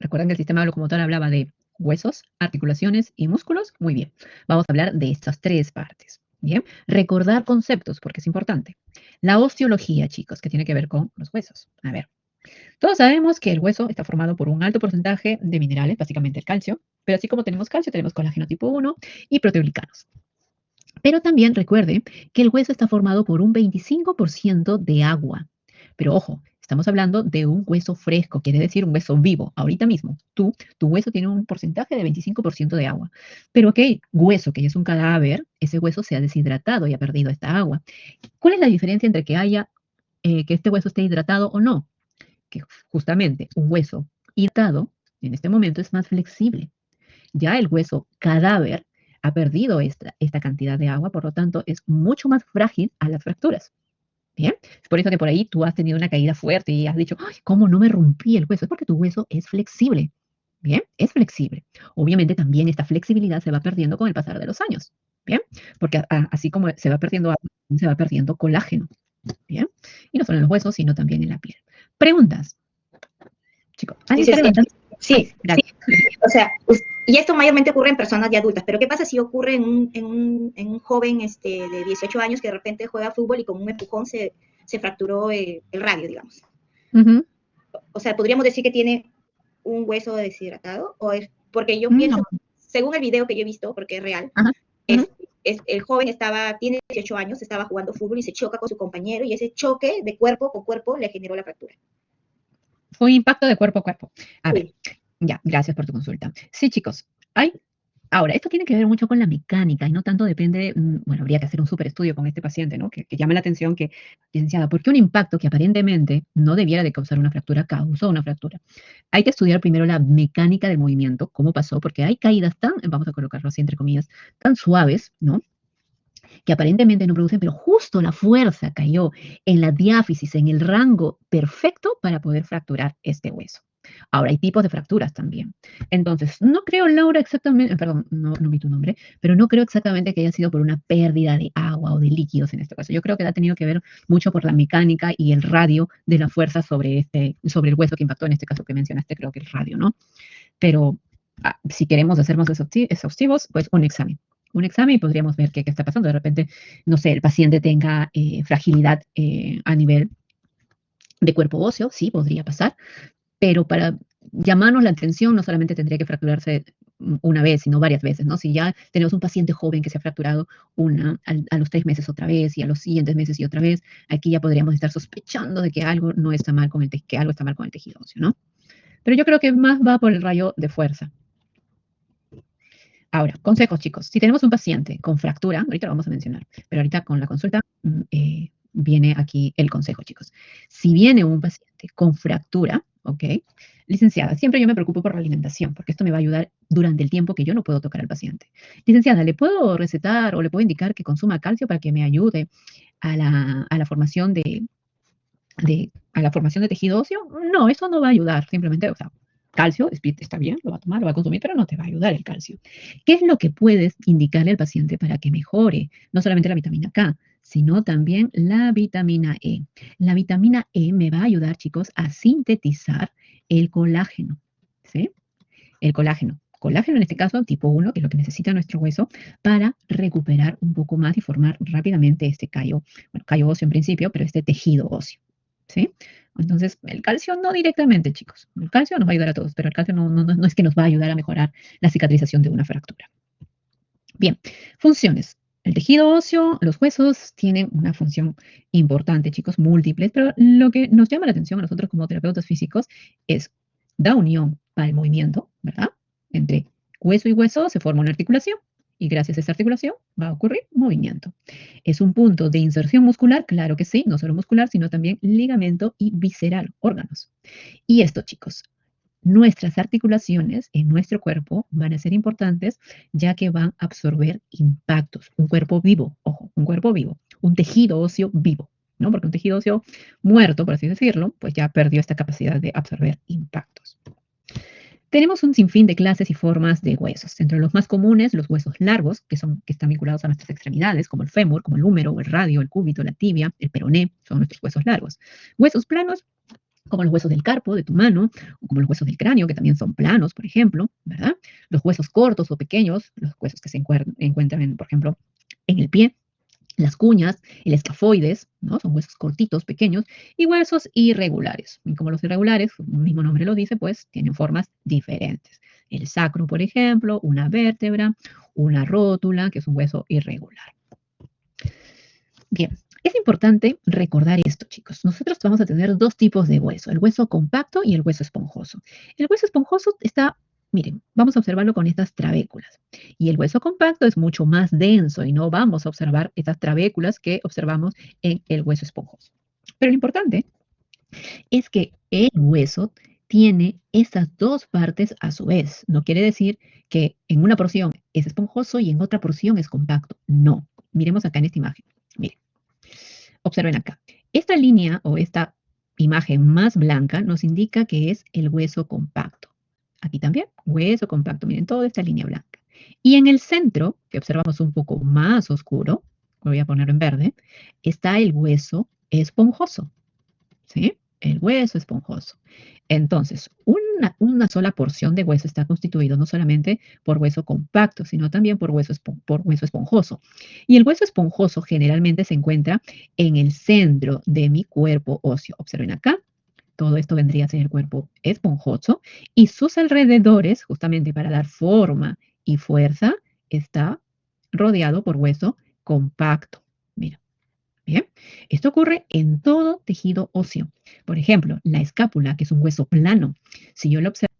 ¿Recuerdan que el sistema locomotor hablaba de huesos, articulaciones y músculos? Muy bien. Vamos a hablar de estas tres partes. Bien. Recordar conceptos, porque es importante. La osteología, chicos, que tiene que ver con los huesos. A ver. Todos sabemos que el hueso está formado por un alto porcentaje de minerales, básicamente el calcio, pero así como tenemos calcio, tenemos colágeno tipo 1 y proteoglicanos. Pero también recuerde que el hueso está formado por un 25% de agua. Pero ojo, estamos hablando de un hueso fresco, quiere decir un hueso vivo. Ahorita mismo, tu hueso tiene un porcentaje de 25% de agua. Pero aquel hueso que ya es un cadáver, ese hueso se ha deshidratado y ha perdido esta agua. ¿Cuál es la diferencia entre que este hueso esté hidratado o no? Que justamente un hueso hidratado en este momento es más flexible. Ya el hueso cadáver ha perdido esta cantidad de agua, por lo tanto es mucho más frágil a las fracturas. Bien, es por eso que por ahí tú has tenido una caída fuerte y has dicho, ay, ¿cómo no me rompí el hueso? Es porque tu hueso es flexible. Bien, es flexible. Obviamente también esta flexibilidad se va perdiendo con el pasar de los años. Bien, porque así como se va perdiendo agua, se va perdiendo colágeno. Bien, y no solo en los huesos, sino también en la piel. Preguntas. Chicos, ¿alguien está levantando? Sí, gracias. Sí. O sea, y esto mayormente ocurre en personas ya adultas, pero ¿qué pasa si ocurre en un joven de 18 años que de repente juega fútbol y con un empujón se fracturó el radio, digamos? O sea, ¿podríamos decir que tiene un hueso deshidratado? Porque yo pienso, según el video que yo he visto, porque es real, el joven tiene 18 años, estaba jugando fútbol y se choca con su compañero y ese choque de cuerpo con cuerpo le generó la fractura. Fue un impacto de cuerpo a cuerpo. A ver, ya, gracias por tu consulta. Sí, chicos, ahora, esto tiene que ver mucho con la mecánica y no tanto depende, bueno, habría que hacer un super estudio con este paciente, ¿no? Que llame la atención que, licenciada, ¿por qué un impacto que aparentemente no debiera de causar una fractura causó una fractura? Hay que estudiar primero la mecánica del movimiento, cómo pasó, porque hay caídas vamos a colocarlo así entre comillas, tan suaves, ¿no? Que aparentemente no producen, pero justo la fuerza cayó en la diáfisis, en el rango perfecto para poder fracturar este hueso. Ahora, hay tipos de fracturas también. Entonces, no creo, Laura, exactamente, perdón, no vi tu nombre, pero no creo exactamente que haya sido por una pérdida de agua o de líquidos en este caso. Yo creo que ha tenido que ver mucho por la mecánica y el radio de la fuerza sobre el hueso que impactó, en este caso que mencionaste, creo que el radio, ¿no? Pero si queremos hacer más exhaustivos, pues un examen y podríamos ver qué está pasando. De repente, no sé, el paciente tenga fragilidad a nivel de cuerpo óseo, sí, podría pasar, pero para llamarnos la atención no solamente tendría que fracturarse una vez, sino varias veces, ¿no? Si ya tenemos un paciente joven que se ha fracturado a los 3 meses otra vez y a los siguientes meses y otra vez, aquí ya podríamos estar sospechando de que algo no está mal con que algo está mal con el tejido óseo, ¿no? Pero yo creo que más va por el rayo de fuerza. Ahora, consejos, chicos. Si tenemos un paciente con fractura, ahorita lo vamos a mencionar, pero ahorita con la consulta viene aquí el consejo, chicos. Si viene un paciente con fractura, ¿ok? Licenciada, siempre yo me preocupo por la alimentación, porque esto me va a ayudar durante el tiempo que yo no puedo tocar al paciente. Licenciada, ¿le puedo recetar o le puedo indicar que consuma calcio para que me ayude a la formación a la formación de tejido óseo? No, eso no va a ayudar, simplemente, o sea, calcio, está bien, lo va a tomar, lo va a consumir, pero no te va a ayudar el calcio. ¿Qué es lo que puedes indicarle al paciente para que mejore? No solamente la vitamina K, sino también la vitamina E. La vitamina E me va a ayudar, chicos, a sintetizar el colágeno, ¿sí? El colágeno. Colágeno en este caso, tipo 1, que es lo que necesita nuestro hueso para recuperar un poco más y formar rápidamente este callo, bueno, callo óseo en principio, pero este tejido óseo, ¿sí? Entonces, el calcio no directamente, chicos. El calcio nos va a ayudar a todos, pero el calcio no es que nos va a ayudar a mejorar la cicatrización de una fractura. Bien, funciones. El tejido óseo, los huesos tienen una función importante, chicos, múltiples, pero lo que nos llama la atención a nosotros como terapeutas físicos es da unión para el movimiento, ¿verdad? Entre hueso y hueso se forma una articulación y gracias a esa articulación va a ocurrir movimiento. ¿Es un punto de inserción muscular? Claro que sí, no solo muscular, sino también ligamento y visceral, órganos. Y esto, chicos, nuestras articulaciones en nuestro cuerpo van a ser importantes ya que van a absorber impactos. Un cuerpo vivo, ojo, un cuerpo vivo, un tejido óseo vivo, ¿no? Porque un tejido óseo muerto, por así decirlo, pues ya perdió esta capacidad de absorber impactos. Tenemos un sinfín de clases y formas de huesos. Entre los más comunes, los huesos largos, que están vinculados a nuestras extremidades, como el fémur, como el húmero, el radio, el cúbito, la tibia, el peroné, son nuestros huesos largos. Huesos planos, como los huesos del carpo, de tu mano, o como los huesos del cráneo, que también son planos, por ejemplo, ¿verdad? Los huesos cortos o pequeños, los huesos que se encuentran, por ejemplo, en el pie, las cuñas, el escafoides, ¿no? Son huesos cortitos, pequeños, y huesos irregulares. Y como los irregulares, como el mismo nombre lo dice, pues tienen formas diferentes. El sacro, por ejemplo, una vértebra, una rótula, que es un hueso irregular. Bien, es importante recordar esto, chicos. Nosotros vamos a tener dos tipos de hueso, el hueso compacto y el hueso esponjoso. El hueso esponjoso está, miren, vamos a observarlo con estas trabéculas. Y el hueso compacto es mucho más denso y no vamos a observar estas trabéculas que observamos en el hueso esponjoso. Pero lo importante es que el hueso tiene estas dos partes a su vez. No quiere decir que en una porción es esponjoso y en otra porción es compacto. No. Miremos acá en esta imagen. Miren. Observen acá. Esta línea o esta imagen más blanca nos indica que es el hueso compacto. Aquí también, hueso compacto. Miren, toda esta línea blanca. Y en el centro, que observamos un poco más oscuro, voy a poner en verde, está el hueso esponjoso. ¿Sí? El hueso esponjoso. Entonces, una sola porción de hueso está constituido no solamente por hueso compacto, sino también por hueso esponjoso. Y el hueso esponjoso generalmente se encuentra en el centro de mi cuerpo óseo. Observen acá, todo esto vendría a ser el cuerpo esponjoso y sus alrededores, justamente para dar forma y fuerza, está rodeado por hueso compacto. Mira. Bien, esto ocurre en todo tejido óseo. Por ejemplo, la escápula, que es un hueso plano, si yo lo observo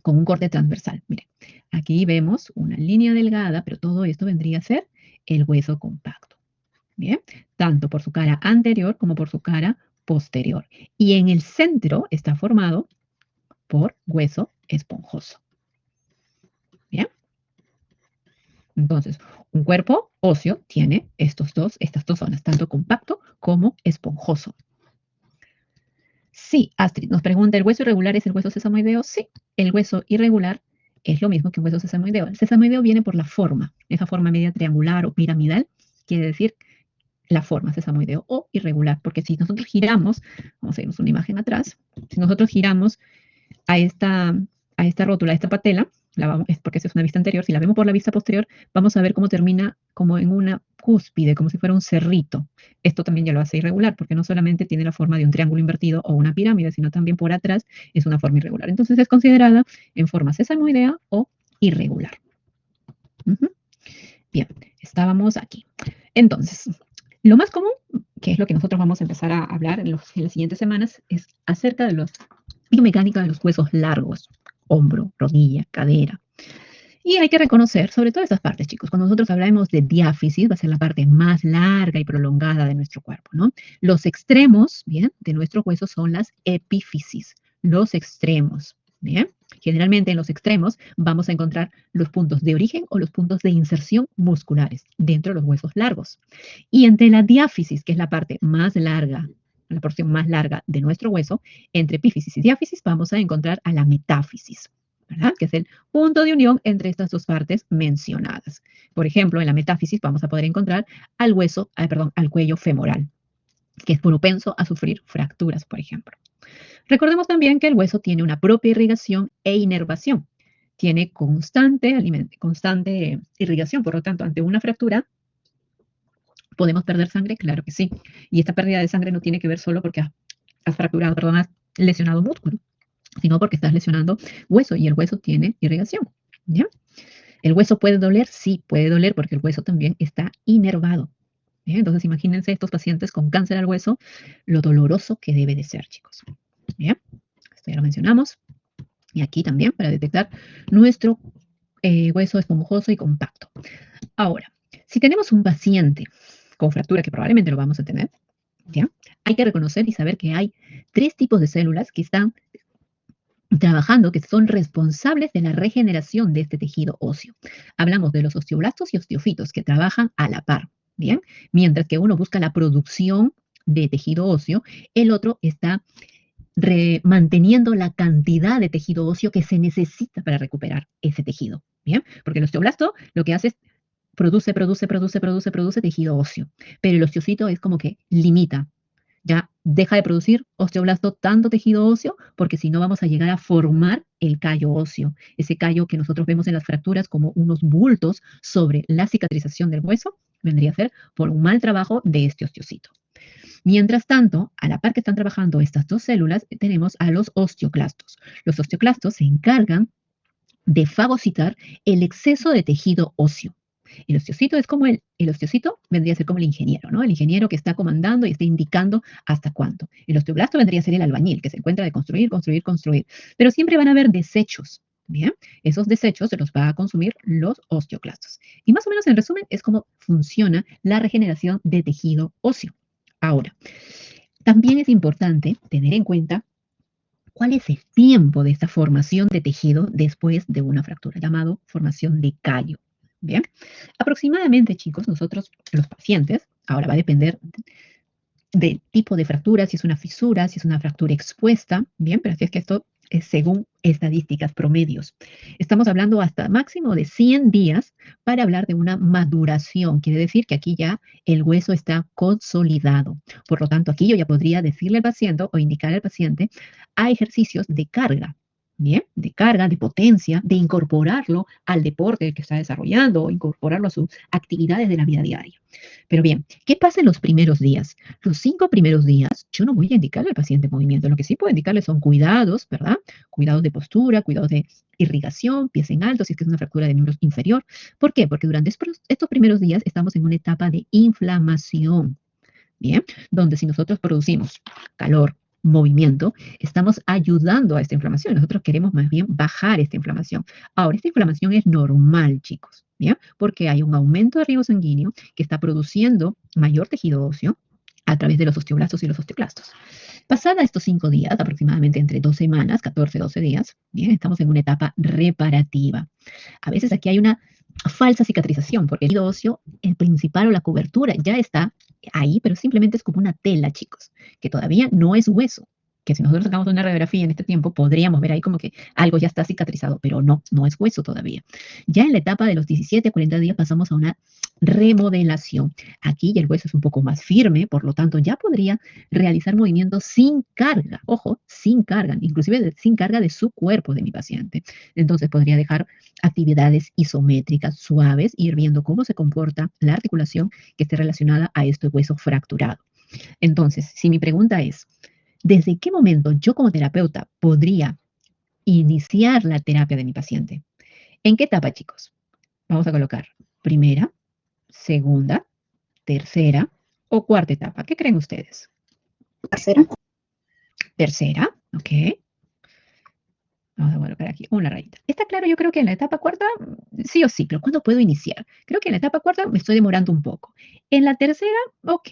con un corte transversal, miren, aquí vemos una línea delgada, pero todo esto vendría a ser el hueso compacto. Bien, tanto por su cara anterior como por su cara posterior. Y en el centro está formado por hueso esponjoso. Bien. Entonces, un cuerpo óseo tiene estas dos zonas, tanto compacto como esponjoso. Sí, Astrid nos pregunta, ¿el hueso irregular es el hueso sesamoideo? Sí, el hueso irregular es lo mismo que un hueso sesamoideo. El sesamoideo viene por la forma, esa forma media triangular o piramidal, quiere decir la forma sesamoideo o irregular, porque si nosotros giramos, vamos a irnos una imagen atrás, si nosotros giramos a esta rótula, a esta patela, es porque esa es una vista anterior, si la vemos por la vista posterior, vamos a ver cómo termina como en una cúspide, como si fuera un cerrito. Esto también ya lo hace irregular, porque no solamente tiene la forma de un triángulo invertido o una pirámide, sino también por atrás es una forma irregular. Entonces es considerada en forma sesamoidea o irregular. Bien, estábamos aquí. Entonces, lo más común, que es lo que nosotros vamos a empezar a hablar en las siguientes semanas, es acerca de la biomecánica de los huesos largos, hombro, rodilla, cadera. Y hay que reconocer, sobre todo estas partes, chicos, cuando nosotros hablamos de diáfisis, va a ser la parte más larga y prolongada de nuestro cuerpo, ¿no? Los extremos, ¿bien?, de nuestros huesos son las epífisis, los extremos, ¿bien? Generalmente en los extremos vamos a encontrar los puntos de origen o los puntos de inserción musculares dentro de los huesos largos. Y entre la diáfisis, que es la parte más larga, la porción más larga de nuestro hueso, entre epífisis y diáfisis vamos a encontrar a la metáfisis. ¿verdad? Que es el punto de unión entre estas dos partes mencionadas. Por ejemplo, en la metáfisis vamos a poder encontrar al al cuello femoral, que es propenso a sufrir fracturas, por ejemplo. Recordemos también que el hueso tiene una propia irrigación e inervación. Tiene constante irrigación, por lo tanto, ante una fractura, ¿podemos perder sangre? Claro que sí. Y esta pérdida de sangre no tiene que ver solo porque has lesionado músculo, sino porque estás lesionando hueso y el hueso tiene irrigación. ¿Ya? ¿El hueso puede doler? Sí, puede doler porque el hueso también está inervado. ¿Bien? Entonces, imagínense estos pacientes con cáncer al hueso, lo doloroso que debe de ser, chicos. ¿Bien? Esto ya lo mencionamos. Y aquí también para detectar nuestro hueso esponjoso y compacto. Ahora, si tenemos un paciente con fractura, que probablemente lo vamos a tener, ¿ya? Hay que reconocer y saber que hay 3 tipos de células que están trabajando, que son responsables de la regeneración de este tejido óseo. Hablamos de los osteoblastos y osteofitos que trabajan a la par, ¿bien? Mientras que uno busca la producción de tejido óseo, el otro está manteniendo la cantidad de tejido óseo que se necesita para recuperar ese tejido, ¿bien? Porque el osteoblasto lo que hace es produce tejido óseo, pero el osteocito es como que limita, ya deja de producir osteoblasto tanto tejido óseo, porque si no vamos a llegar a formar el callo óseo, ese callo que nosotros vemos en las fracturas como unos bultos sobre la cicatrización del hueso, vendría a ser por un mal trabajo de este osteocito. Mientras tanto, a la par que están trabajando estas dos células, tenemos a los osteoclastos. Los osteoclastos se encargan de fagocitar el exceso de tejido óseo. El osteocito es como el osteocito vendría a ser como el ingeniero, ¿no? El ingeniero que está comandando y está indicando hasta cuánto. El osteoblasto vendría a ser el albañil que se encuentra de construir. Pero siempre van a haber desechos, ¿bien? Esos desechos se los va a consumir los osteoclastos. Y más o menos en resumen es cómo funciona la regeneración de tejido óseo. Ahora, también es importante tener en cuenta cuál es el tiempo de esta formación de tejido después de una fractura, llamado formación de callo. Bien, aproximadamente, chicos, nosotros, los pacientes, ahora va a depender del tipo de fractura, si es una fisura, si es una fractura expuesta, bien, pero así es que esto es según estadísticas promedios. Estamos hablando hasta máximo de 100 días para hablar de una maduración. Quiere decir que aquí ya el hueso está consolidado. Por lo tanto, aquí yo ya podría decirle al paciente o indicar al paciente a ejercicios de carga. Bien, de carga, de potencia, de incorporarlo al deporte que está desarrollando o incorporarlo a sus actividades de la vida diaria. Pero bien, ¿qué pasa en los primeros días? Los 5 primeros días, yo no voy a indicarle al paciente movimiento. Lo que sí puedo indicarle son cuidados, ¿verdad? Cuidados de postura, cuidados de irrigación, pies en alto, si es que es una fractura de miembro inferior. ¿Por qué? Porque durante estos primeros días estamos en una etapa de inflamación, ¿bien? Donde si nosotros producimos calor, movimiento, estamos ayudando a esta inflamación. Nosotros queremos más bien bajar esta inflamación. Ahora, esta inflamación es normal, chicos, ¿bien? Porque hay un aumento de riego sanguíneo que está produciendo mayor tejido óseo a través de los osteoblastos y los osteoclastos. Pasada estos 5 días, aproximadamente entre 2 semanas, 14, 12 días, bien, estamos en una etapa reparativa. A veces aquí hay una falsa cicatrización, porque el tejido óseo, el principal o la cobertura ya está ahí, pero simplemente es como una tela, chicos, que todavía no es hueso. Que si nosotros sacamos una radiografía en este tiempo, podríamos ver ahí como que algo ya está cicatrizado, pero no, no es hueso todavía. Ya en la etapa de los 17 a 40 días pasamos a una remodelación. Aquí ya el hueso es un poco más firme, por lo tanto ya podría realizar movimientos sin carga, ojo, sin carga, inclusive sin carga de su cuerpo de mi paciente. Entonces podría dejar actividades isométricas suaves, ir viendo cómo se comporta la articulación que esté relacionada a este hueso fracturado. Entonces, si mi pregunta es, ¿desde qué momento yo como terapeuta podría iniciar la terapia de mi paciente? ¿En qué etapa, chicos? Vamos a colocar primera, segunda, tercera o cuarta etapa. ¿Qué creen ustedes? Tercera. Tercera, ok. Vamos a colocar aquí una rayita. Está claro, yo creo que en la etapa cuarta, sí o sí, pero ¿cuándo puedo iniciar? Creo que en la etapa cuarta me estoy demorando un poco. En la tercera, ok,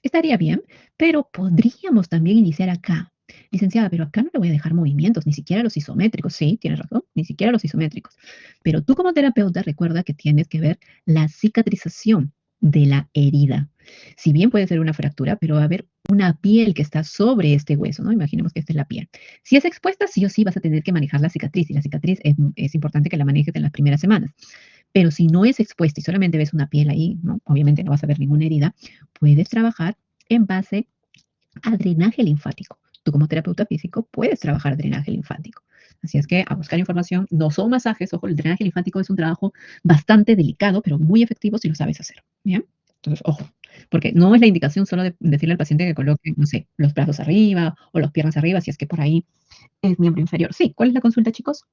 estaría bien, pero podríamos también iniciar acá. Licenciada, pero acá no le voy a dejar movimientos, ni siquiera los isométricos. Sí, tienes razón, ni siquiera los isométricos. Pero tú como terapeuta recuerda que tienes que ver la cicatrización de la herida. Si bien puede ser una fractura, pero va a haber una piel que está sobre este hueso, ¿no? Imaginemos que esta es la piel. Si es expuesta, sí o sí vas a tener que manejar la cicatriz, y la cicatriz es importante que la manejes en las primeras semanas. Pero si no es expuesta y solamente ves una piel ahí, ¿no? Obviamente no vas a ver ninguna herida, puedes trabajar en base a drenaje linfático. Tú como terapeuta físico puedes trabajar drenaje linfático. Así es que a buscar información, no son masajes, ojo, el drenaje linfático es un trabajo bastante delicado, pero muy efectivo si lo sabes hacer. ¿Bien? Entonces, ojo, porque no es la indicación solo de decirle al paciente que coloque, no sé, los brazos arriba o las piernas arriba, si es que por ahí es miembro inferior. Sí, ¿cuál es la consulta, chicos?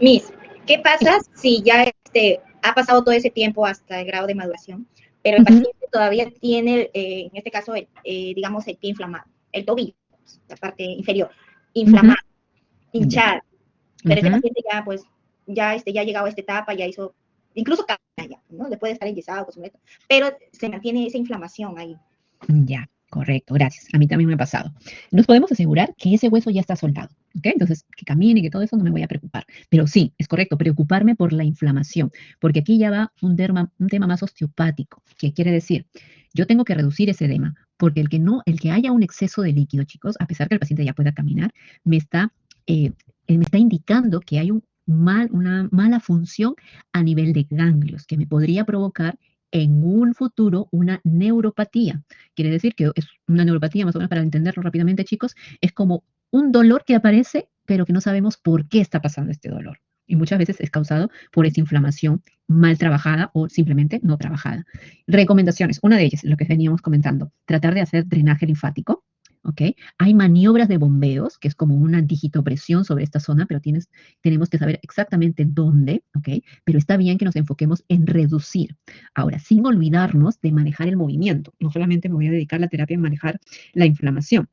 Miss, ¿qué Sí. pasa si ya ha pasado todo ese tiempo hasta el grado de maduración, pero el Ujú. paciente todavía tiene, en este caso, digamos, el pie inflamado, el tobillo, la parte inferior, Ujú. inflamado, Ya. hinchada, pero este Ujú. paciente ya, pues, ya ha llegado a esta etapa, ya hizo, incluso camina ya, ¿no? Después de estar enyesado, con su método, pero se mantiene esa inflamación ahí. Ya, correcto, gracias. A mí también me ha pasado. Nos podemos asegurar que ese hueso ya está soldado, ¿ok? Entonces, que camine y que todo eso no me voy a preocupar. Pero sí, es correcto, preocuparme por la inflamación, porque aquí ya va un tema más osteopático, que quiere decir, yo tengo que reducir ese edema, porque el que haya un exceso de líquido, chicos, a pesar que el paciente ya pueda caminar, eh, me está indicando que hay una mala función a nivel de ganglios, que me podría provocar en un futuro una neuropatía. Quiere decir que es una neuropatía, más o menos para entenderlo rápidamente, chicos, es como un dolor que aparece, pero que no sabemos por qué está pasando este dolor. Y muchas veces es causado por esa inflamación mal trabajada o simplemente no trabajada. Recomendaciones. Una de ellas, lo que veníamos comentando, tratar de hacer drenaje linfático. ¿Ok? Hay maniobras de bombeos, que es como una digitopresión sobre esta zona, pero tenemos que saber exactamente dónde, ¿ok? Pero está bien que nos enfoquemos en reducir. Ahora, sin olvidarnos de manejar el movimiento. No solamente me voy a dedicar la terapia a manejar la inflamación,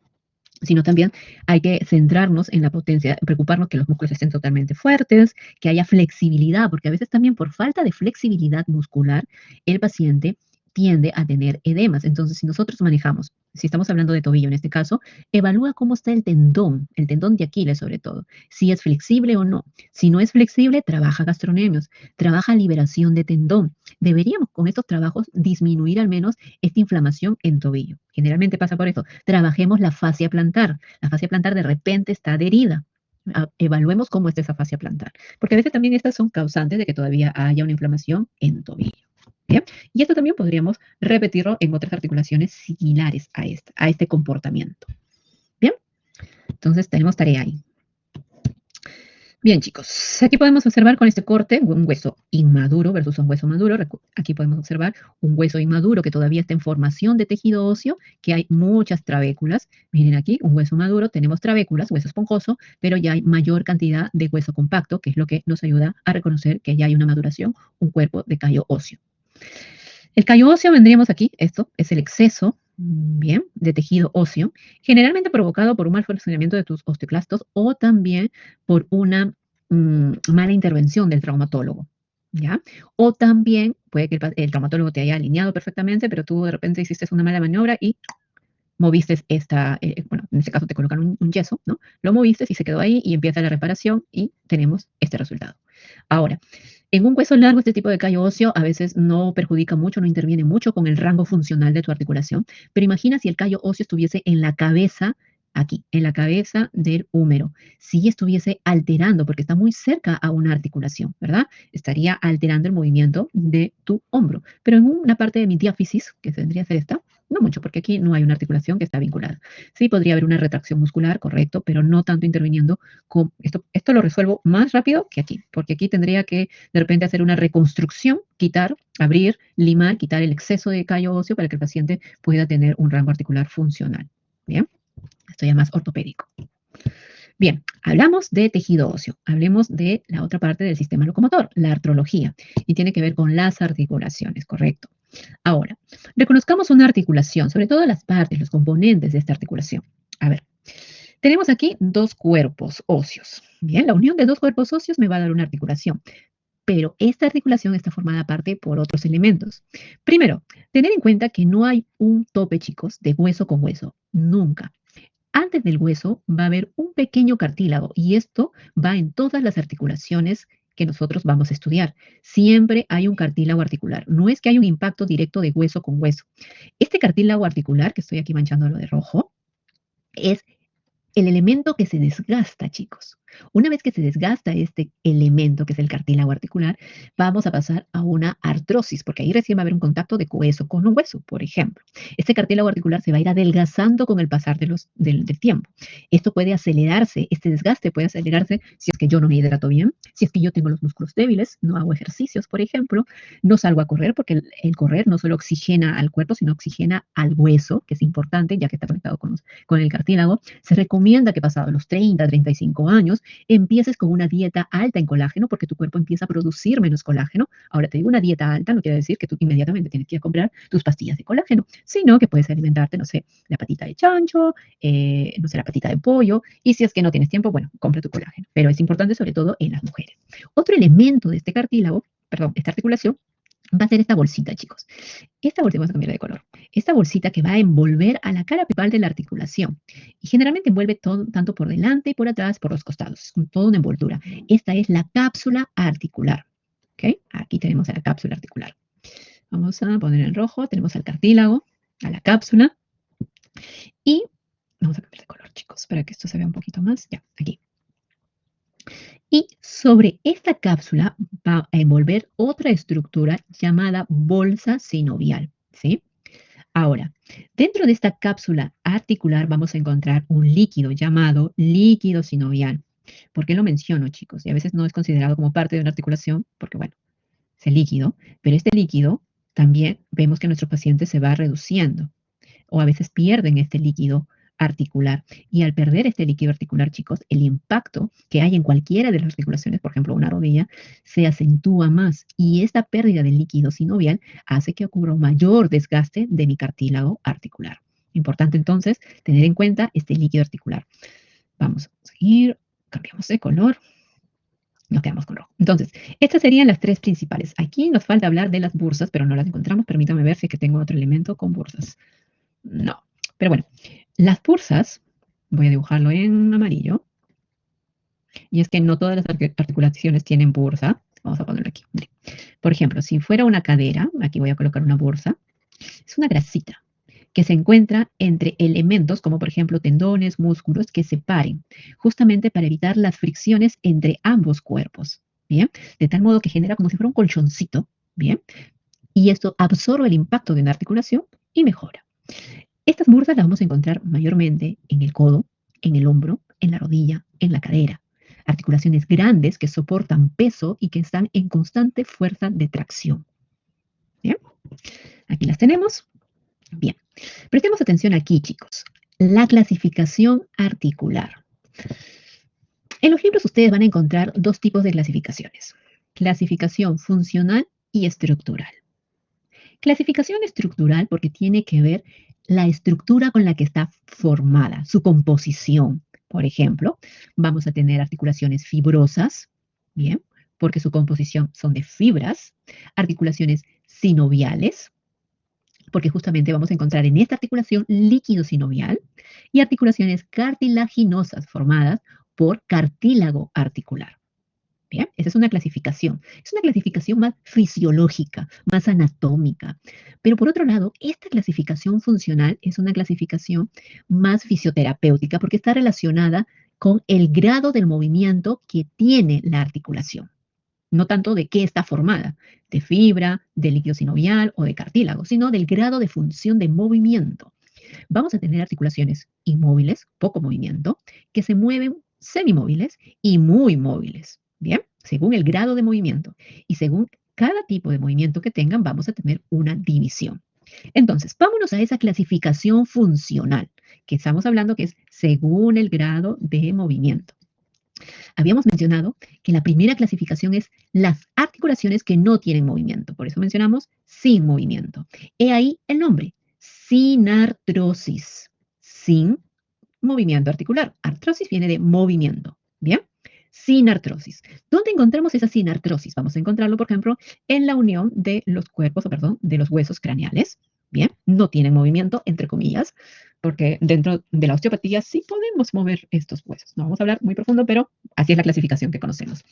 sino también hay que centrarnos en la potencia, preocuparnos que los músculos estén totalmente fuertes, que haya flexibilidad, porque a veces también por falta de flexibilidad muscular, el paciente tiende a tener edemas. Entonces, si nosotros manejamos, si estamos hablando de tobillo en este caso, evalúa cómo está el tendón de Aquiles sobre todo, si es flexible o no. Si no es flexible, trabaja gastrocnemios, trabaja liberación de tendón. Deberíamos con estos trabajos disminuir al menos esta inflamación en tobillo. Generalmente pasa por esto. Trabajemos la fascia plantar. La fascia plantar de repente está adherida. Evaluemos cómo está esa fascia plantar. Porque a veces también estas son causantes de que todavía haya una inflamación en tobillo. ¿Bien? Y esto también podríamos repetirlo en otras articulaciones similares a este comportamiento. ¿Bien? Entonces tenemos tarea ahí. Bien, chicos, aquí podemos observar con este corte un hueso inmaduro versus un hueso maduro. Aquí podemos observar un hueso inmaduro que todavía está en formación de tejido óseo, que hay muchas trabéculas. Miren aquí, un hueso maduro, tenemos trabéculas, hueso esponjoso, pero ya hay mayor cantidad de hueso compacto, que es lo que nos ayuda a reconocer que ya hay una maduración, un cuerpo de callo óseo. El callo óseo vendríamos aquí, esto es el exceso, bien, de tejido óseo, generalmente provocado por un mal funcionamiento de tus osteoclastos o también por una mala intervención del traumatólogo, ¿ya? O también puede que el traumatólogo te haya alineado perfectamente, pero tú de repente hiciste una mala maniobra y moviste bueno, en este caso te colocan un yeso, ¿no? Lo moviste y se quedó ahí y empieza la reparación y tenemos este resultado. Ahora, en un hueso largo, este tipo de callo óseo a veces no perjudica mucho, no interviene mucho con el rango funcional de tu articulación, pero imagina si el callo óseo estuviese en la cabeza, aquí, en la cabeza del húmero, si estuviese alterando, porque está muy cerca a una articulación, ¿verdad? Estaría alterando el movimiento de tu hombro, pero en una parte de mi diáfisis, que tendría que ser esta, no mucho, porque aquí no hay una articulación que está vinculada. Sí, podría haber una retracción muscular, correcto, pero no tanto interviniendo con esto lo resuelvo más rápido que aquí, porque aquí tendría que de repente hacer una reconstrucción, quitar, abrir, limar, quitar el exceso de callo óseo para que el paciente pueda tener un rango articular funcional. Bien, esto ya más ortopédico. Bien, hablamos de tejido óseo, hablemos de la otra parte del sistema locomotor, la artrología, y tiene que ver con las articulaciones, correcto. Ahora, reconozcamos una articulación, sobre todo las partes, los componentes de esta articulación. A ver, tenemos aquí dos cuerpos óseos. Bien, la unión de dos cuerpos óseos me va a dar una articulación, pero esta articulación está formada aparte por otros elementos. Primero, tener en cuenta que no hay un tope, chicos, de hueso con hueso, nunca. Antes del hueso va a haber un pequeño cartílago y esto va en todas las articulaciones que nosotros vamos a estudiar. Siempre hay un cartílago articular. No es que hay un impacto directo de hueso con hueso. Este cartílago articular, que estoy aquí manchándolo de rojo, es el elemento que se desgasta, chicos. Una vez que se desgasta este elemento, que es el cartílago articular, vamos a pasar a una artrosis, porque ahí recién va a haber un contacto de hueso con un hueso, por ejemplo. Este cartílago articular se va a ir adelgazando con el pasar del tiempo. Esto puede acelerarse, este desgaste puede acelerarse si es que yo no me hidrato bien, si es que yo tengo los músculos débiles, no hago ejercicios, por ejemplo, no salgo a correr, porque el correr no solo oxigena al cuerpo, sino oxigena al hueso, que es importante, ya que está conectado con el cartílago. Se recomienda que pasado los 30, 35 años, empieces con una dieta alta en colágeno porque tu cuerpo empieza a producir menos colágeno. Ahora te digo una dieta alta, no quiere decir que tú inmediatamente tienes que ir a comprar tus pastillas de colágeno, sino que puedes alimentarte, no sé, la patita de chancho, no sé, la patita de pollo, y si es que no tienes tiempo, bueno, compra tu colágeno. Pero es importante sobre todo en las mujeres. Otro elemento de este cartílago, perdón, esta articulación, va a ser esta bolsita, chicos. Esta bolsita, vamos a cambiar de color. Esta bolsita que va a envolver a la cara principal de la articulación. Y generalmente envuelve todo, tanto por delante y por atrás, por los costados. Es toda una envoltura. Esta es la cápsula articular. ¿Ok? Aquí tenemos a la cápsula articular. Vamos a poner en rojo. Tenemos al cartílago, a la cápsula. Y vamos a cambiar de color, chicos, para que esto se vea un poquito más. Ya, aquí. Y sobre esta cápsula va a envolver otra estructura llamada bolsa sinovial, ¿sí? Ahora, dentro de esta cápsula articular vamos a encontrar un líquido llamado líquido sinovial. ¿Por qué lo menciono, chicos? Y a veces no es considerado como parte de una articulación, porque bueno, es el líquido, pero este líquido también vemos que nuestros pacientes se va reduciendo o a veces pierden este líquido articular. Y al perder este líquido articular, chicos, el impacto que hay en cualquiera de las articulaciones, por ejemplo, una rodilla, se acentúa más. Y esta pérdida del líquido sinovial hace que ocurra un mayor desgaste de mi cartílago articular. Importante entonces tener en cuenta este líquido articular. Vamos a seguir, cambiamos de color. Nos quedamos con rojo. Entonces, estas serían las tres principales. Aquí nos falta hablar de las bursas, pero no las encontramos. Permítame ver si es que tengo otro elemento con bursas. No. Pero bueno, las bursas, voy a dibujarlo en amarillo, y es que no todas las articulaciones tienen bursa. Vamos a ponerlo aquí. Por ejemplo, si fuera una cadera, aquí voy a colocar una bursa, es una grasita que se encuentra entre elementos como por ejemplo tendones, músculos que se paren, justamente para evitar las fricciones entre ambos cuerpos, ¿bien? De tal modo que genera como si fuera un colchoncito, ¿bien? Y esto absorbe el impacto de una articulación y mejora. Estas bursas las vamos a encontrar mayormente en el codo, en el hombro, en la rodilla, en la cadera. Articulaciones grandes que soportan peso y que están en constante fuerza de tracción. ¿Bien? Aquí las tenemos. Bien. Prestemos atención aquí, chicos. La clasificación articular. En los libros ustedes van a encontrar dos tipos de clasificaciones. Clasificación funcional y estructural. Clasificación estructural porque tiene que ver la estructura con la que está formada, su composición. Por ejemplo, vamos a tener articulaciones fibrosas, ¿bien? Porque su composición son de fibras. Articulaciones sinoviales, porque justamente vamos a encontrar en esta articulación líquido sinovial. Y articulaciones cartilaginosas formadas por cartílago articular. Bien, esa es una clasificación. Es una clasificación más fisiológica, más anatómica. Pero por otro lado, esta clasificación funcional es una clasificación más fisioterapéutica porque está relacionada con el grado del movimiento que tiene la articulación. No tanto de qué está formada, de fibra, de líquido sinovial o de cartílago, sino del grado de función de movimiento. Vamos a tener articulaciones inmóviles, poco movimiento, que se mueven semimóviles y muy móviles. Bien, según el grado de movimiento y según cada tipo de movimiento que tengan, vamos a tener una división. Entonces, vámonos a esa clasificación funcional, que estamos hablando que es según el grado de movimiento. Habíamos mencionado que la primera clasificación es las articulaciones que no tienen movimiento, por eso mencionamos sin movimiento. He ahí el nombre, sinartrosis, sin movimiento articular. Artrosis viene de movimiento, ¿bien? Sinartrosis. ¿Dónde encontramos esa sinartrosis? Vamos a encontrarlo, por ejemplo, en la unión de los cuerpos, perdón, de los huesos craneales. Bien, no tienen movimiento, entre comillas, porque dentro de la osteopatía sí podemos mover estos huesos. No vamos a hablar muy profundo, pero así es la clasificación que conocemos.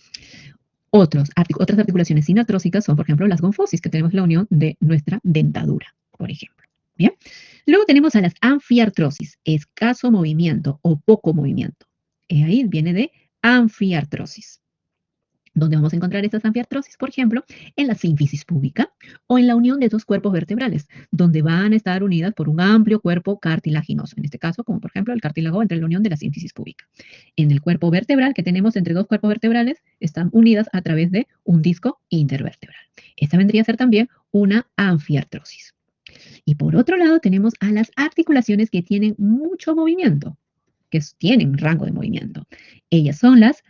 Otras articulaciones sinartrósicas son, por ejemplo, las gonfosis, que tenemos la unión de nuestra dentadura, por ejemplo. ¿Bien? Luego tenemos a las anfiartrosis, escaso movimiento o poco movimiento. Ahí viene de anfiartrosis. ¿Dónde vamos a encontrar estas anfiartrosis? Por ejemplo, en la sínfisis púbica o en la unión de dos cuerpos vertebrales, donde van a estar unidas por un amplio cuerpo cartilaginoso. En este caso, como por ejemplo el cartílago entre la unión de la sínfisis púbica. En el cuerpo vertebral que tenemos entre dos cuerpos vertebrales, están unidas a través de un disco intervertebral. Esta vendría a ser también una anfiartrosis. Y por otro lado, tenemos a las articulaciones que tienen mucho movimiento, que tienen rango de movimiento. Ellas son las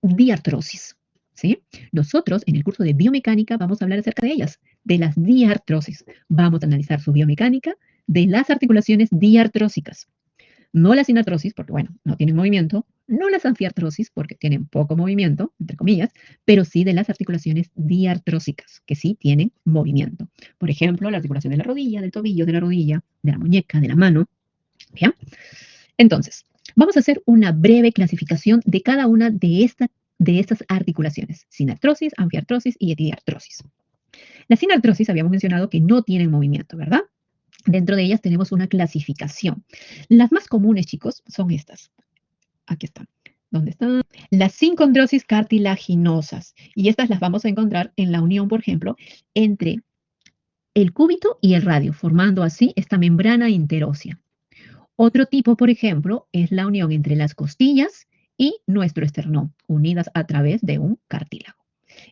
diartrosis. ¿Sí? Nosotros en el curso de biomecánica vamos a hablar acerca de ellas, de las diartrosis. Vamos a analizar su biomecánica de las articulaciones diartrósicas. No las sinartrosis, porque bueno, no tienen movimiento, no las anfiartrosis, porque tienen poco movimiento, entre comillas, pero sí de las articulaciones diartrósicas, que sí tienen movimiento. Por ejemplo, la articulación de la rodilla, del tobillo, de la rodilla, de la muñeca, de la mano. ¿Bien? Entonces, vamos a hacer una breve clasificación de cada una de estas articulaciones: sinartrosis, anfiartrosis y diartrosis. La sinartrosis habíamos mencionado que no tienen movimiento, ¿verdad? Dentro de ellas tenemos una clasificación. Las más comunes, chicos, son estas. Aquí están. ¿Dónde están? Las sincondrosis cartilaginosas. Y estas las vamos a encontrar en la unión, por ejemplo, entre el cúbito y el radio, formando así esta membrana interósea. Otro tipo, por ejemplo, es la unión entre las costillas y nuestro esternón, unidas a través de un cartílago.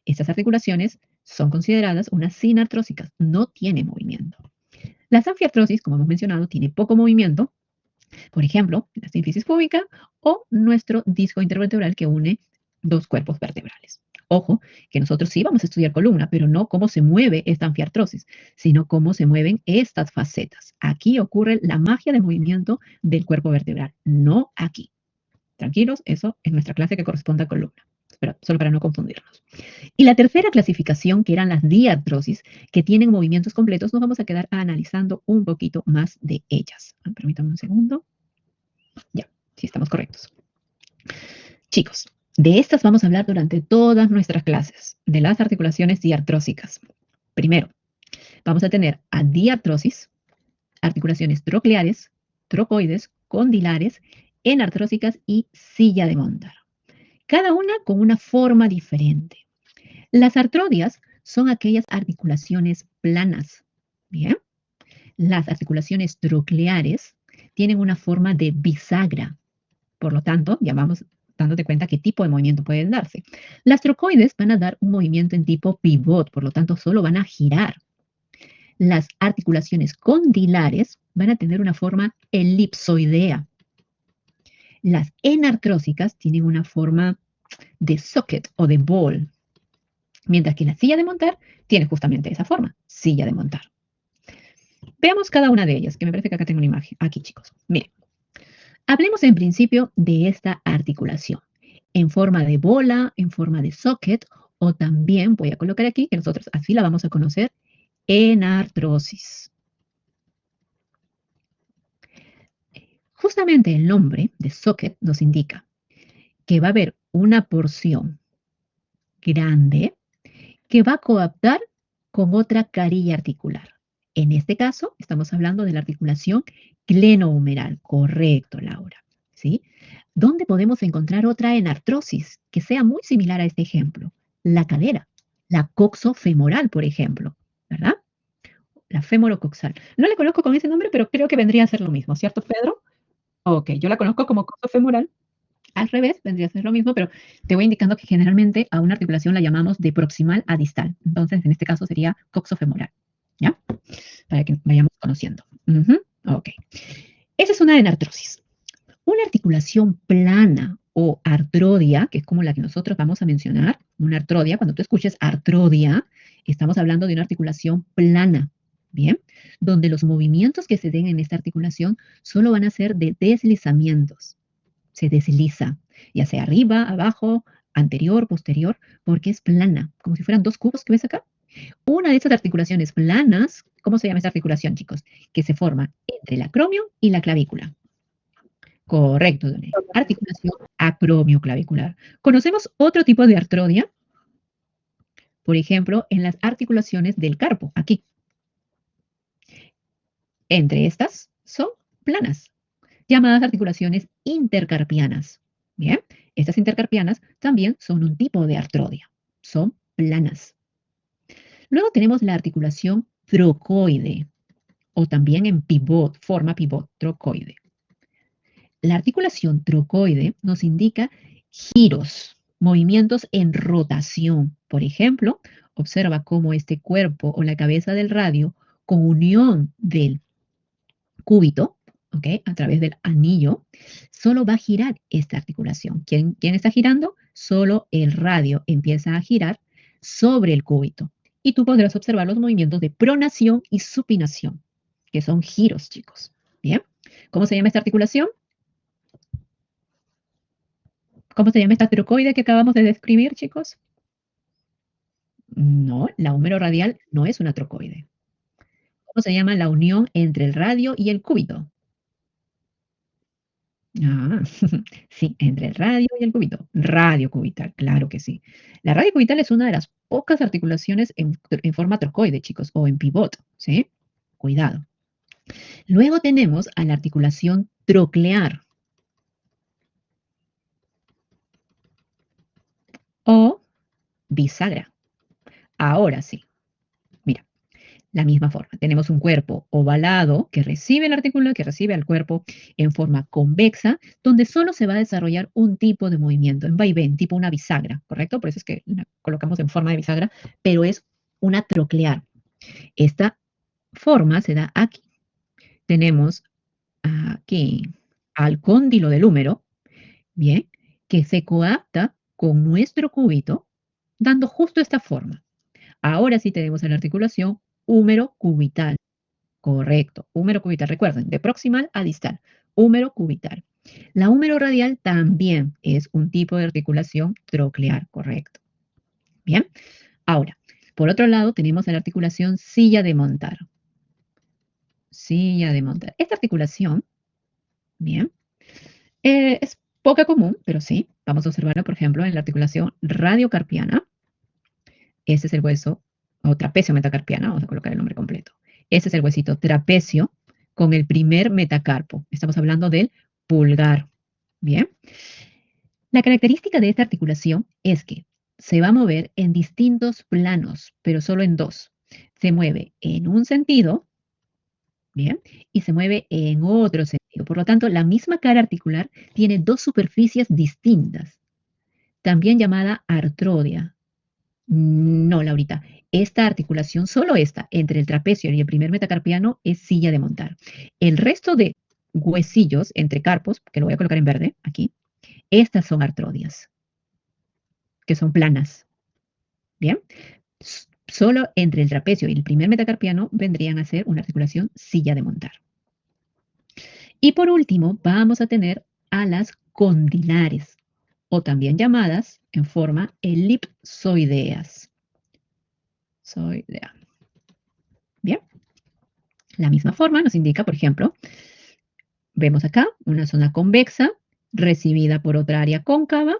Estas articulaciones son consideradas unas sinartrósicas, no tienen movimiento. La anfiartrosis, como hemos mencionado, tiene poco movimiento, por ejemplo, la sínfisis púbica o nuestro disco intervertebral que une dos cuerpos vertebrales. Ojo, que nosotros sí vamos a estudiar columna, pero no cómo se mueve esta anfiartrosis, sino cómo se mueven estas facetas. Aquí ocurre la magia del movimiento del cuerpo vertebral, no aquí. Tranquilos, eso es nuestra clase que corresponde a columna, pero solo para no confundirnos. Y la tercera clasificación, que eran las diartrosis, que tienen movimientos completos, nos vamos a quedar analizando un poquito más de ellas. Permítanme un segundo. Ya, sí estamos correctos. Chicos, de estas vamos a hablar durante todas nuestras clases, de las articulaciones diartrósicas. Primero, vamos a tener a diartrosis, articulaciones trocleares, trocoides, condilares, enartrósicas y silla de montar. Cada una con una forma diferente. Las artrodias son aquellas articulaciones planas. Bien. Las articulaciones trocleares tienen una forma de bisagra. Por lo tanto, ya vamos dándote cuenta qué tipo de movimiento pueden darse. Las trocoides van a dar un movimiento en tipo pivot, por lo tanto, solo van a girar. Las articulaciones condilares van a tener una forma elipsoidea. Las enartrósicas tienen una forma de socket o de ball, mientras que la silla de montar tiene justamente esa forma, silla de montar. Veamos cada una de ellas, que me parece que acá tengo una imagen. Aquí, chicos. Miren. Hablemos en principio de esta articulación, en forma de bola, en forma de socket, o también voy a colocar aquí, que nosotros así la vamos a conocer, enartrosis. Justamente el nombre de socket nos indica que va a haber una porción grande que va a coaptar con otra carilla articular. En este caso, estamos hablando de la articulación glenohumeral. Correcto, Laura. ¿Sí? ¿Dónde podemos encontrar otra enartrosis que sea muy similar a este ejemplo? La cadera, la coxofemoral, por ejemplo, ¿verdad? La femorocoxal. No la conozco con ese nombre, pero creo que vendría a ser lo mismo, ¿cierto, Pedro? Ok, yo la conozco como coxofemoral. Al revés, vendría a ser lo mismo, pero te voy indicando que generalmente a una articulación la llamamos de proximal a distal. Entonces, en este caso sería coxofemoral. ¿Ya? Para que vayamos conociendo. Ok. Esa es una enartrosis. Una articulación plana o artrodia, que es como la que nosotros vamos a mencionar, una artrodia, cuando tú escuches artrodia, estamos hablando de una articulación plana, ¿bien? Donde los movimientos que se den en esta articulación solo van a ser de deslizamientos. Se desliza, ya sea arriba, abajo, anterior, posterior, porque es plana, como si fueran dos cubos que ves acá. Una de estas articulaciones planas, ¿cómo se llama esta articulación, chicos? Que se forma entre el acromio y la clavícula. Correcto, Done. Articulación acromioclavicular. ¿Conocemos otro tipo de artrodia? Por ejemplo, en las articulaciones del carpo, aquí. Entre estas son planas, llamadas articulaciones intercarpianas. Bien, estas intercarpianas también son un tipo de artrodia. Son planas. Luego tenemos la articulación trocoide, o también en pivot, forma pivot trocoide. La articulación trocoide nos indica giros, movimientos en rotación. Por ejemplo, observa cómo este cuerpo o la cabeza del radio, con unión del cúbito, ¿ok? A través del anillo, solo va a girar esta articulación. ¿Quién está girando? Solo el radio empieza a girar sobre el cúbito. Y tú podrás observar los movimientos de pronación y supinación, que son giros, chicos. ¿Bien? ¿Cómo se llama esta articulación? ¿Cómo se llama esta trocoide que acabamos de describir, chicos? No, la húmero radial no es una trocoide. ¿Cómo se llama la unión entre el radio y el cúbito? Ah, sí, entre el radio y el cúbito. Radio cubital, claro que sí. La radio cubital es una de las pocas articulaciones en forma trocoide, chicos, o en pivot, ¿sí? Cuidado. Luego tenemos a la articulación troclear o bisagra. Ahora sí, mira, la misma forma. Tenemos un cuerpo ovalado que recibe que recibe al cuerpo en forma convexa, donde solo se va a desarrollar un tipo de movimiento, en vaivén, tipo una bisagra, ¿correcto? Por eso es que la colocamos en forma de bisagra, pero es una troclear. Esta forma se da aquí. Tenemos aquí al cóndilo del húmero, bien, que se coapta con nuestro cúbito, dando justo esta forma. Ahora sí tenemos en la articulación húmero cubital. Correcto, húmero cubital. Recuerden, de proximal a distal, húmero cubital. La húmero radial también es un tipo de articulación troclear, correcto. Bien, ahora, por otro lado tenemos la articulación silla de montar. Silla de montar. Esta articulación, bien, es poca común, pero sí, vamos a observarla, por ejemplo, en la articulación radiocarpiana. Ese es el hueso, o trapecio metacarpiana, vamos a colocar el nombre completo. Ese es el huesito trapecio con el primer metacarpo. Estamos hablando del pulgar. Bien. La característica de esta articulación es que se va a mover en distintos planos, pero solo en dos. Se mueve en un sentido, bien, y se mueve en otro sentido. Por lo tanto, la misma cara articular tiene dos superficies distintas, también llamada artrodia. No, Laurita. Esta articulación, solo esta, entre el trapecio y el primer metacarpiano, es silla de montar. El resto de huesillos entre carpos, que lo voy a colocar en verde, aquí, estas son artrodias, que son planas. ¿Bien? Solo entre el trapecio y el primer metacarpiano vendrían a ser una articulación silla de montar. Y por último, vamos a tener a las condilares, o también llamadas en forma elipsoideas. Bien. La misma forma nos indica, por ejemplo, vemos acá una zona convexa recibida por otra área cóncava,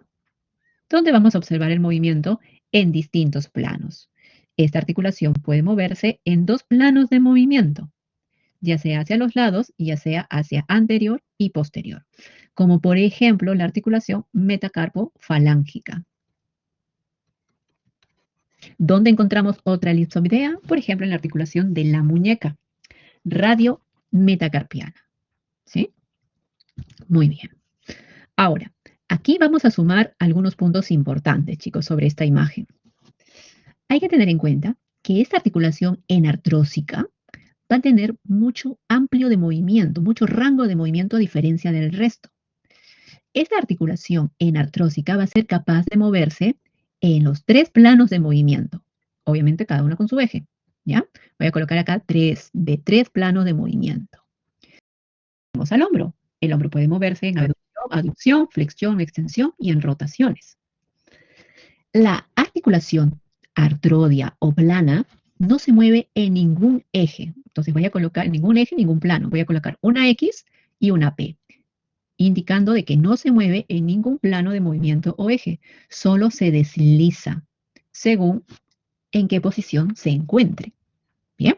donde vamos a observar el movimiento en distintos planos. Esta articulación puede moverse en dos planos de movimiento, ya sea hacia los lados y ya sea hacia anterior y posterior, como por ejemplo la articulación metacarpo-falángica. ¿Dónde encontramos otra elipsoidea? Por ejemplo, en la articulación de la muñeca, radio-metacarpiana. ¿Sí? Muy bien. Ahora, aquí vamos a sumar algunos puntos importantes, chicos, sobre esta imagen. Hay que tener en cuenta que esta articulación enartrósica va a tener mucho amplio de movimiento, mucho rango de movimiento a diferencia del resto. Esta articulación enartrósica va a ser capaz de moverse en los tres planos de movimiento, obviamente cada uno con su eje, ¿ya? Voy a colocar acá tres planos de movimiento. Vamos al hombro. El hombro puede moverse en aducción, flexión, extensión y en rotaciones. La articulación artrodia o plana no se mueve en ningún eje. Entonces voy a colocar ningún eje, ningún plano. Voy a colocar una X y una P. indicando de que no se mueve en ningún plano de movimiento o eje, solo se desliza según en qué posición se encuentre. Bien,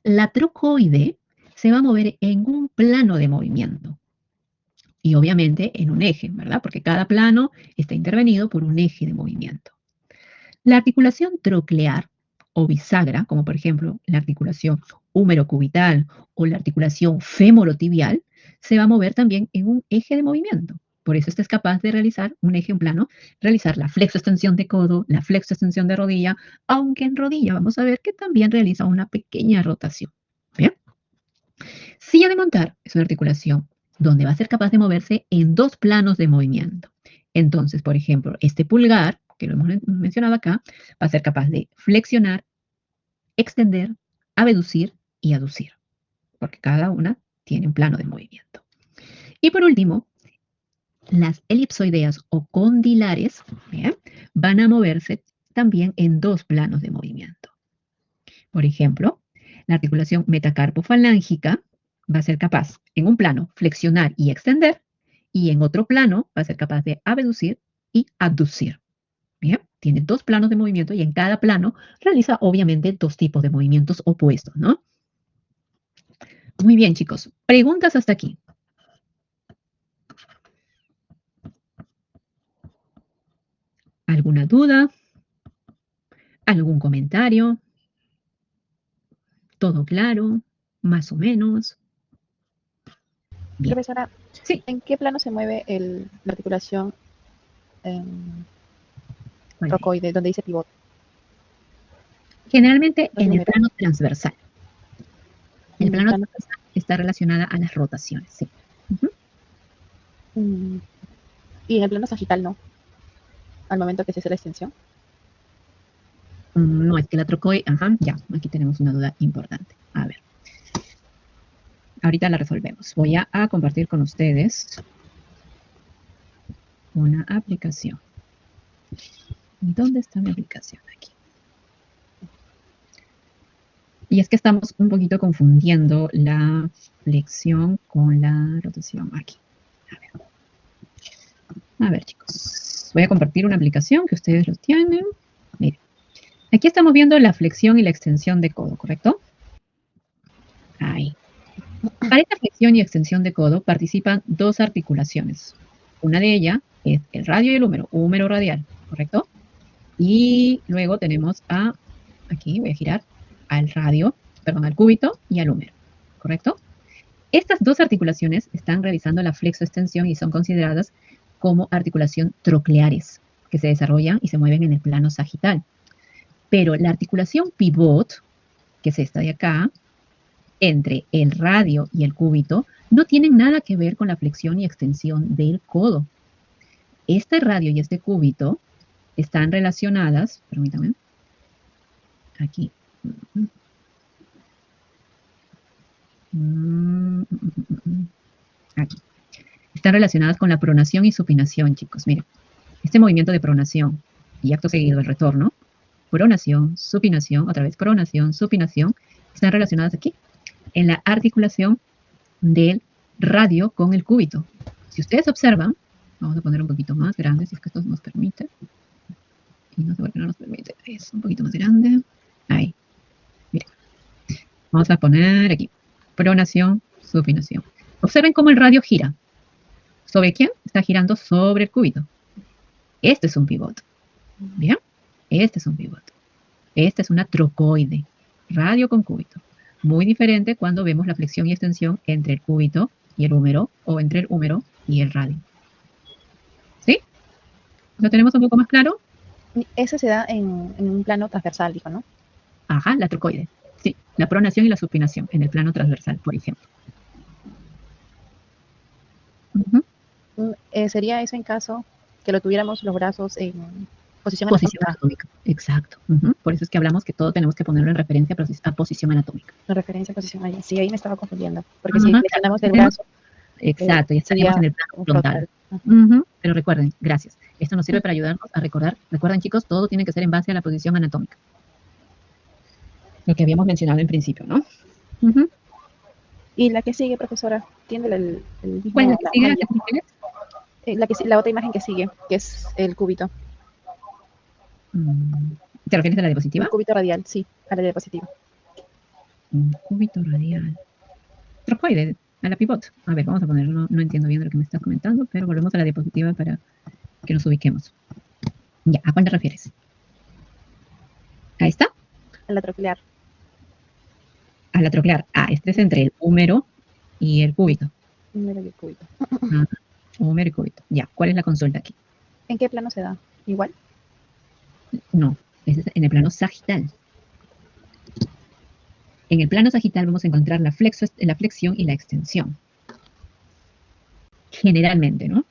la trocoide se va a mover en un plano de movimiento y obviamente en un eje, ¿verdad? Porque cada plano está intervenido por un eje de movimiento. La articulación troclear o bisagra, como por ejemplo la articulación húmero-cubital o la articulación femorotibial, se va a mover también en un eje de movimiento. Por eso este es capaz de realizar un eje en plano, realizar la flexo-extensión de codo, la flexo-extensión de rodilla, aunque en rodilla vamos a ver que también realiza una pequeña rotación. ¿Bien? Silla de montar es una articulación donde va a ser capaz de moverse en dos planos de movimiento. Entonces, por ejemplo, este pulgar, que lo hemos mencionado acá, va a ser capaz de flexionar, extender, abducir y aducir, porque cada una tiene un plano de movimiento. Y por último, las elipsoideas o condilares, ¿bien?, van a moverse también en dos planos de movimiento. Por ejemplo, la articulación metacarpofalángica va a ser capaz, en un plano, flexionar y extender, y en otro plano va a ser capaz de abducir y abducir. Bien, tiene dos planos de movimiento y en cada plano realiza obviamente dos tipos de movimientos opuestos, ¿no? Muy bien, chicos. Preguntas hasta aquí. ¿Alguna duda? ¿Algún comentario? ¿Todo claro? ¿Más o menos? Bien. Profesora, Sí. ¿en qué plano se mueve la articulación trocoide, donde dice pivot? Generalmente en el plano transversal. El plano transversal está relacionada a las rotaciones, sí. Y en el plano sagital no, al momento que se hace la extensión. No, es que la trocoide, ya, aquí tenemos una duda importante. A ver. Ahorita la resolvemos. Voy a compartir con ustedes una aplicación. ¿Dónde está mi aplicación? Aquí. Y es que estamos un poquito confundiendo la flexión con la rotación aquí. A ver, chicos. Voy a compartir una aplicación que ustedes lo tienen. Miren. Aquí estamos viendo la flexión y la extensión de codo, ¿correcto? Ahí. Para esta flexión y extensión de codo participan dos articulaciones. Una de ellas es el radio y el húmero radial, ¿correcto? Y luego tenemos aquí voy a girar, al cúbito y al húmero, ¿correcto? Estas dos articulaciones están realizando la flexoextensión y son consideradas como articulación trocleares, que se desarrollan y se mueven en el plano sagital. Pero la articulación pivot, que es esta de acá, entre el radio y el cúbito, no tienen nada que ver con la flexión y extensión del codo. Este radio y este cúbito están relacionadas, permítanme, aquí. Aquí. Están relacionadas con la pronación y supinación, chicos. Miren, este movimiento de pronación y acto seguido el retorno, pronación, supinación, otra vez pronación, supinación, están relacionadas aquí en la articulación del radio con el cúbito. Si ustedes observan, vamos a poner un poquito más grande, si es que esto nos permite. Y no sé por qué no nos permite. Es un poquito más grande. Ahí. Miren. Vamos a poner aquí. Pronación, supinación. Observen cómo el radio gira. ¿Sobre quién? Está girando sobre el cúbito. Este es un pivot. ¿Bien? Este es un pivot. Esta es una trocoide. Radio con cúbito. Muy diferente cuando vemos la flexión y extensión entre el cúbito y el húmero, o entre el húmero y el radio. ¿Sí? ¿Lo tenemos un poco más claro? Eso se da en un plano transversal, dijo, ¿no? Ajá, la trocoide. Sí, la pronación y la supinación en el plano transversal, por ejemplo. Sería eso en caso que lo tuviéramos los brazos en posición anatómica. Exacto. Por eso es que hablamos que todo tenemos que ponerlo en referencia a posición anatómica. En referencia a posición anatómica. Sí, ahí me estaba confundiendo. Porque si flexionamos el brazo. Exacto, y estaríamos en el plano frontal. Pero recuerden, gracias. Esto nos sirve para ayudarnos a recordar. Recuerden, chicos, todo tiene que ser en base a la posición anatómica. Lo que habíamos mencionado en principio, ¿no? Y la que sigue, profesora, tiene el mismo ¿Cuál es la que sigue? ¿A amarillo. qué te refieres? La otra imagen que sigue, que es el cubito. Mm, ¿Te refieres a la El diapositiva? cubito radial, sí, a la diapositiva. Un cúbito radial. Trocoide, a la pivot. A ver, vamos a ponerlo. No entiendo bien de lo que me estás comentando, pero volvemos a la diapositiva para que nos ubiquemos. Ya, ¿a cuál te refieres? ¿A esta? A la troclear. A la troclear. Ah, este es entre el húmero y el cúbito. Mira el cubito. Ah, húmero y cúbito. Ya, ¿cuál es la consulta aquí? ¿En qué plano se da? Igual. No, ese es en el plano sagital. En el plano sagital vamos a encontrar la flexión y la extensión. Generalmente, ¿no?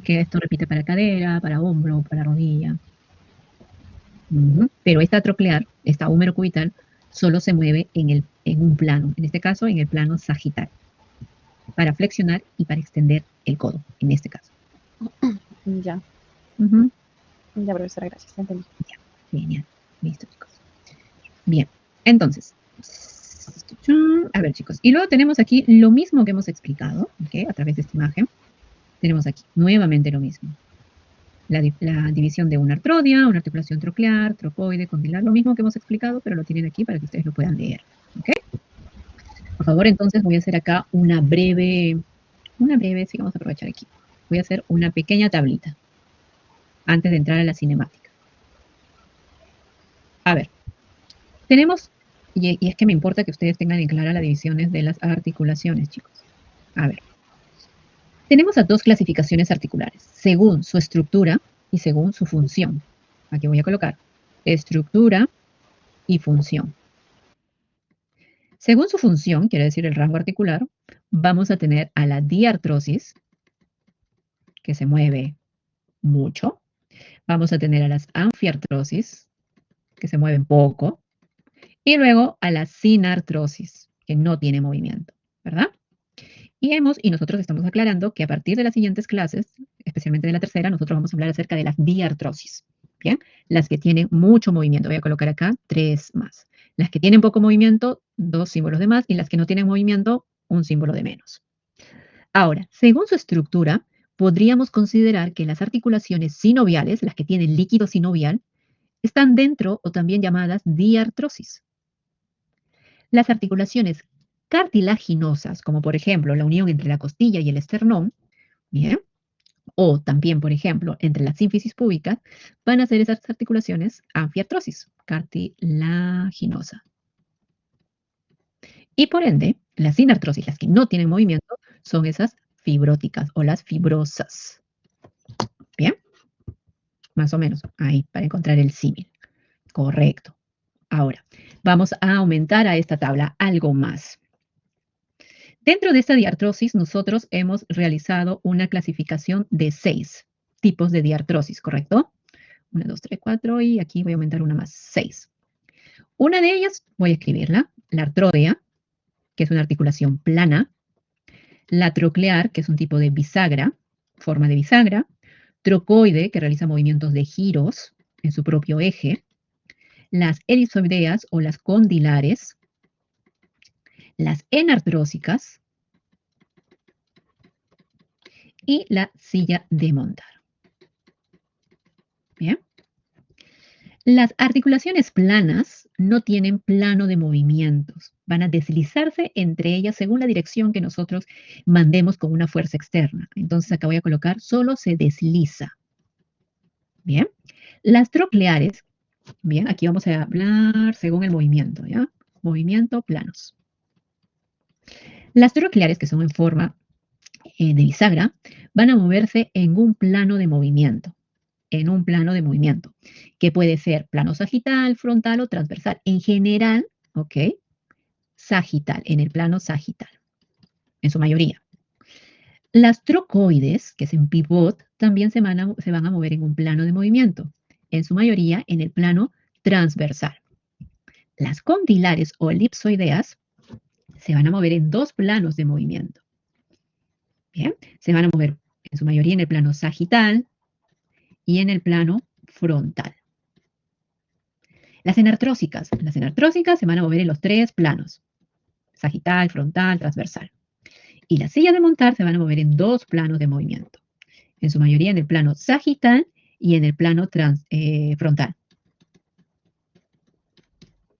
Que esto repite para cadera, para hombro, para rodilla. Pero esta troclear, esta húmero cubital, solo se mueve en un plano, en este caso en el plano sagital, para flexionar y para extender el codo, en este caso. Ya. Ujú. Ya, profesora, gracias. Entendí. Genial. Listo, chicos. Bien, entonces, a ver, chicos, y luego tenemos aquí lo mismo que hemos explicado, ¿ok? A través de esta imagen. Tenemos aquí nuevamente lo mismo. La división de una artrodia, una articulación troclear, trocoide, condilar, lo mismo que hemos explicado, pero lo tienen aquí para que ustedes lo puedan leer, ¿ok? Por favor, entonces voy a hacer acá una breve, sí, vamos a aprovechar aquí. Voy a hacer una pequeña tablita antes de entrar a la cinemática. A ver, tenemos, y es que me importa que ustedes tengan en clara las divisiones de las articulaciones, chicos. A ver, tenemos a dos clasificaciones articulares, según su estructura y según su función. Aquí voy a colocar estructura y función. Según su función, quiere decir el rango articular, vamos a tener a la diartrosis, que se mueve mucho. Vamos a tener a las anfiartrosis, que se mueven poco. Y luego a la sinartrosis, que no tiene movimiento, ¿verdad? Y nosotros estamos aclarando que a partir de las siguientes clases, especialmente de la tercera, nosotros vamos a hablar acerca de las diartrosis. ¿Bien? Las que tienen mucho movimiento. Voy a colocar acá 3 más. Las que tienen poco movimiento, 2 símbolos de más. Y las que no tienen movimiento, un símbolo de menos. Ahora, según su estructura, podríamos considerar que las articulaciones sinoviales, las que tienen líquido sinovial, están dentro o también llamadas diartrosis. Las articulaciones cartilaginosas, como por ejemplo la unión entre la costilla y el esternón, ¿bien? O también, por ejemplo, entre la sínfisis púbica, van a ser esas articulaciones anfiartrosis, cartilaginosa. Y por ende, las sinartrosis, las que no tienen movimiento, son esas fibróticas o las fibrosas. ¿Bien? Más o menos, ahí, para encontrar el símil. Correcto. Ahora, vamos a aumentar a esta tabla algo más. Dentro de esta diartrosis, nosotros hemos realizado una clasificación de 6 tipos de diartrosis, ¿correcto? 1, 2, 3, 4 y aquí voy a aumentar una más, 6. Una de ellas, voy a escribirla, la artrodia, que es una articulación plana, la troclear, que es un tipo de bisagra, forma de bisagra, trocoide, que realiza movimientos de giros en su propio eje, las erizoideas o las condilares, las enartrósicas y la silla de montar. Bien. Las articulaciones planas no tienen plano de movimientos. Van a deslizarse entre ellas según la dirección que nosotros mandemos con una fuerza externa. Entonces acá voy a colocar solo se desliza. Bien. Las trocleares, bien, aquí vamos a hablar según el movimiento, ¿ya? Movimiento planos. Las trocleares, que son en forma de bisagra, van a moverse en un plano de movimiento. En un plano de movimiento, que puede ser plano sagital, frontal o transversal. En general, ¿ok? Sagital, en el plano sagital, en su mayoría. Las trocoides, que es en pivot, también se van a mover en un plano de movimiento, en su mayoría en el plano transversal. Las condilares o elipsoideas se van a mover en 2 planos de movimiento. Bien, se van a mover en su mayoría en el plano sagital y en el plano frontal. Las enartrósicas se van a mover en los 3 planos, sagital, frontal, transversal. Y las sillas de montar se van a mover en dos planos de movimiento. En su mayoría en el plano sagital y en el plano frontal.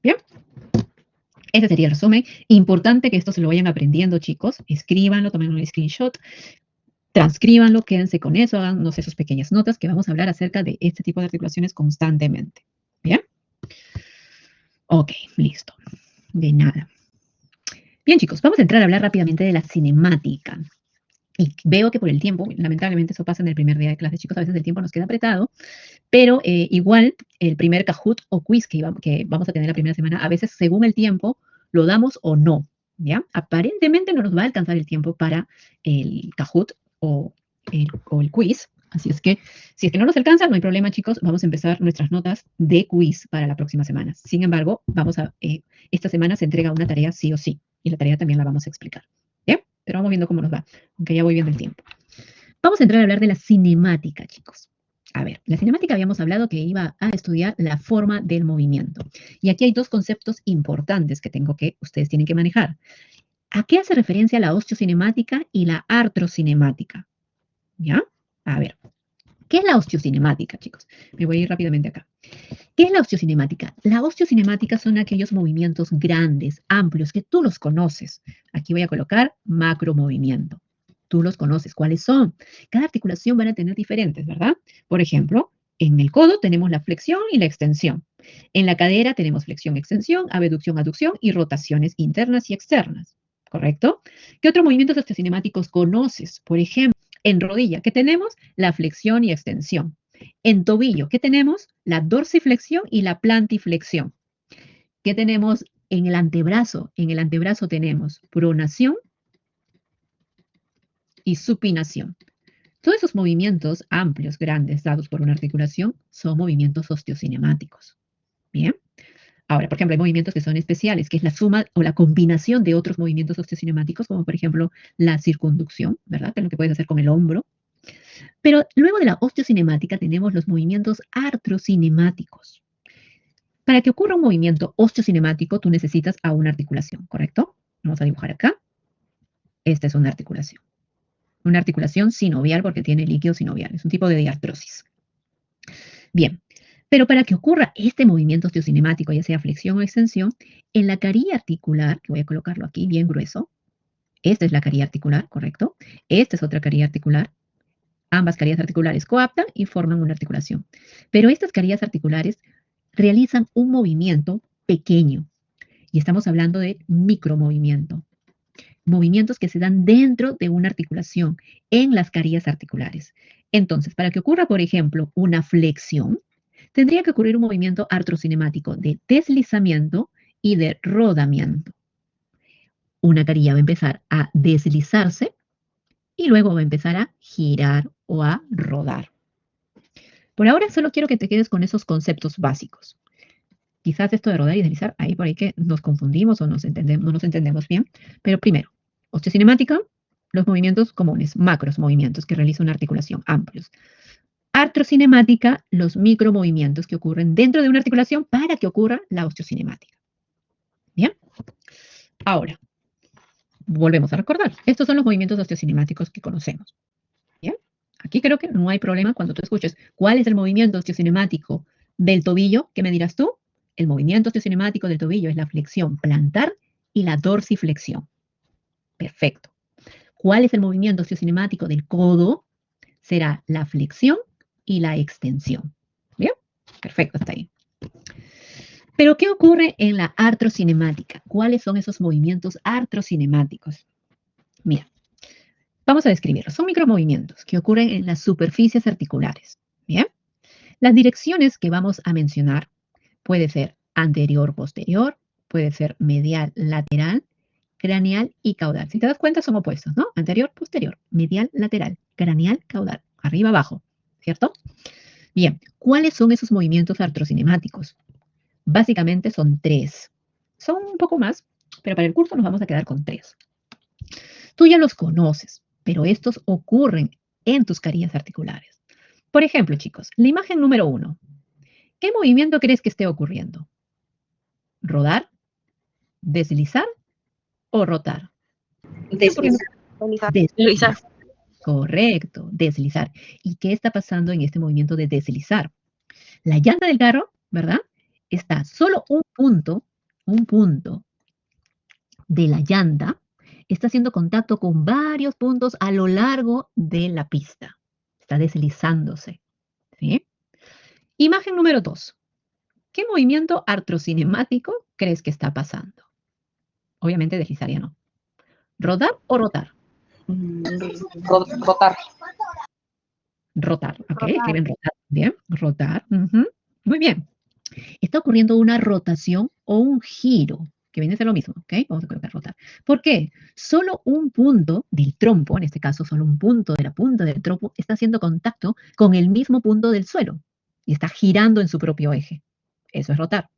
¿Bien? Ese sería el resumen. Importante que esto se lo vayan aprendiendo, chicos. Escríbanlo, tomen un screenshot, transcríbanlo, quédense con eso, háganos esas pequeñas notas que vamos a hablar acerca de este tipo de articulaciones constantemente. ¿Bien? Ok, listo. De nada. Bien, chicos, vamos a entrar a hablar rápidamente de la cinemática. Y veo que por el tiempo, lamentablemente eso pasa en el primer día de clase, chicos, a veces el tiempo nos queda apretado, pero igual el primer Kahoot o quiz que vamos a tener la primera semana, a veces según el tiempo lo damos o no, ¿ya? Aparentemente no nos va a alcanzar el tiempo para el Kahoot o el quiz, así es que si es que no nos alcanza, no hay problema, chicos, vamos a empezar nuestras notas de quiz para la próxima semana. Sin embargo, esta semana se entrega una tarea sí o sí, y la tarea también la vamos a explicar, ¿bien? Pero vamos viendo cómo nos va, aunque ya voy viendo el tiempo. Vamos a entrar a hablar de la cinemática, chicos. A ver, la cinemática habíamos hablado que iba a estudiar la forma del movimiento. Y aquí hay dos conceptos importantes que ustedes tienen que manejar. ¿A qué hace referencia la osteocinemática y la artrocinemática? ¿Ya? A ver, ¿qué es la osteocinemática, chicos? Me voy a ir rápidamente acá. ¿Qué es la osteocinemática? La osteocinemática son aquellos movimientos grandes, amplios, que tú los conoces. Aquí voy a colocar macromovimiento. Tú los conoces. ¿Cuáles son? Cada articulación van a tener diferentes, ¿verdad? Por ejemplo, en el codo tenemos la flexión y la extensión. En la cadera tenemos flexión, extensión, abducción, aducción y rotaciones internas y externas. ¿Correcto? ¿Qué otros movimientos osteocinemáticos conoces? Por ejemplo, en rodilla, ¿qué tenemos? La flexión y extensión. En tobillo, ¿qué tenemos? La dorsiflexión y la plantiflexión. ¿Qué tenemos en el antebrazo? En el antebrazo tenemos pronación y supinación. Todos esos movimientos amplios, grandes, dados por una articulación, son movimientos osteocinemáticos. Bien. Ahora, por ejemplo, hay movimientos que son especiales, que es la suma o la combinación de otros movimientos osteocinemáticos, como por ejemplo la circunducción, ¿verdad? Que es lo que puedes hacer con el hombro. Pero luego de la osteocinemática tenemos los movimientos artrocinemáticos. Para que ocurra un movimiento osteocinemático, tú necesitas a una articulación, ¿correcto? Vamos a dibujar acá. Esta es una articulación. Una articulación sinovial porque tiene líquido sinovial. Es un tipo de diartrosis. Bien, pero para que ocurra este movimiento osteocinemático, ya sea flexión o extensión, en la carilla articular, que voy a colocarlo aquí bien grueso, esta es la carilla articular, ¿correcto? Esta es otra carilla articular. Ambas carillas articulares coaptan y forman una articulación. Pero estas carillas articulares realizan un movimiento pequeño. Y estamos hablando de micromovimiento. Movimientos que se dan dentro de una articulación en las carillas articulares. Entonces, para que ocurra, por ejemplo, una flexión, tendría que ocurrir un movimiento artrocinemático de deslizamiento y de rodamiento. Una carilla va a empezar a deslizarse y luego va a empezar a girar o a rodar. Por ahora solo quiero que te quedes con esos conceptos básicos. Quizás esto de rodar y deslizar, ahí por ahí que nos confundimos o no nos entendemos bien. Pero primero, osteocinemática, los movimientos comunes, macros movimientos que realiza una articulación, amplios. Artrocinemática, los micromovimientos que ocurren dentro de una articulación para que ocurra la osteocinemática. ¿Bien? Ahora, volvemos a recordar. Estos son los movimientos osteocinemáticos que conocemos. ¿Bien? Aquí creo que no hay problema cuando tú escuches cuál es el movimiento osteocinemático del tobillo. ¿Qué me dirás tú? El movimiento osteocinemático del tobillo es la flexión plantar y la dorsiflexión. Perfecto. ¿Cuál es el movimiento osteocinemático del codo? Será la flexión y la extensión. ¿Bien? Perfecto, está ahí. Pero, ¿qué ocurre en la artrocinemática? ¿Cuáles son esos movimientos artrocinemáticos? Mira, vamos a describirlos. Son micromovimientos que ocurren en las superficies articulares. ¿Bien? Las direcciones que vamos a mencionar puede ser anterior-posterior, puede ser medial-lateral, craneal y caudal. Si te das cuenta, son opuestos, ¿no? Anterior-posterior, medial-lateral, craneal-caudal, arriba-abajo, ¿cierto? Bien, ¿cuáles son esos movimientos artrocinemáticos? Básicamente son 3. Son un poco más, pero para el curso nos vamos a quedar con 3. Tú ya los conoces, pero estos ocurren en tus carillas articulares. Por ejemplo, chicos, la imagen número 1. ¿Qué movimiento crees que esté ocurriendo? ¿Rodar? ¿Deslizar o rotar? Deslizar. Deslizar. Correcto, deslizar. ¿Y qué está pasando en este movimiento de deslizar? La llanta del carro, ¿verdad? Está solo un punto de la llanta, está haciendo contacto con varios puntos a lo largo de la pista. Está deslizándose, ¿sí? Imagen número 2. ¿Qué movimiento artrocinemático crees que está pasando? Obviamente deslizaría no. ¿Rodar o rotar? Rotar. Rotar, ¿ok? Escriben rotar. Bien, rotar. Muy bien. Está ocurriendo una rotación o un giro, que viene a ser lo mismo, ¿ok? Vamos a colocar rotar. ¿Por qué? Solo un punto del trompo, en este caso solo un punto de la punta del trompo, está haciendo contacto con el mismo punto del suelo y está girando en su propio eje. Eso es rotar.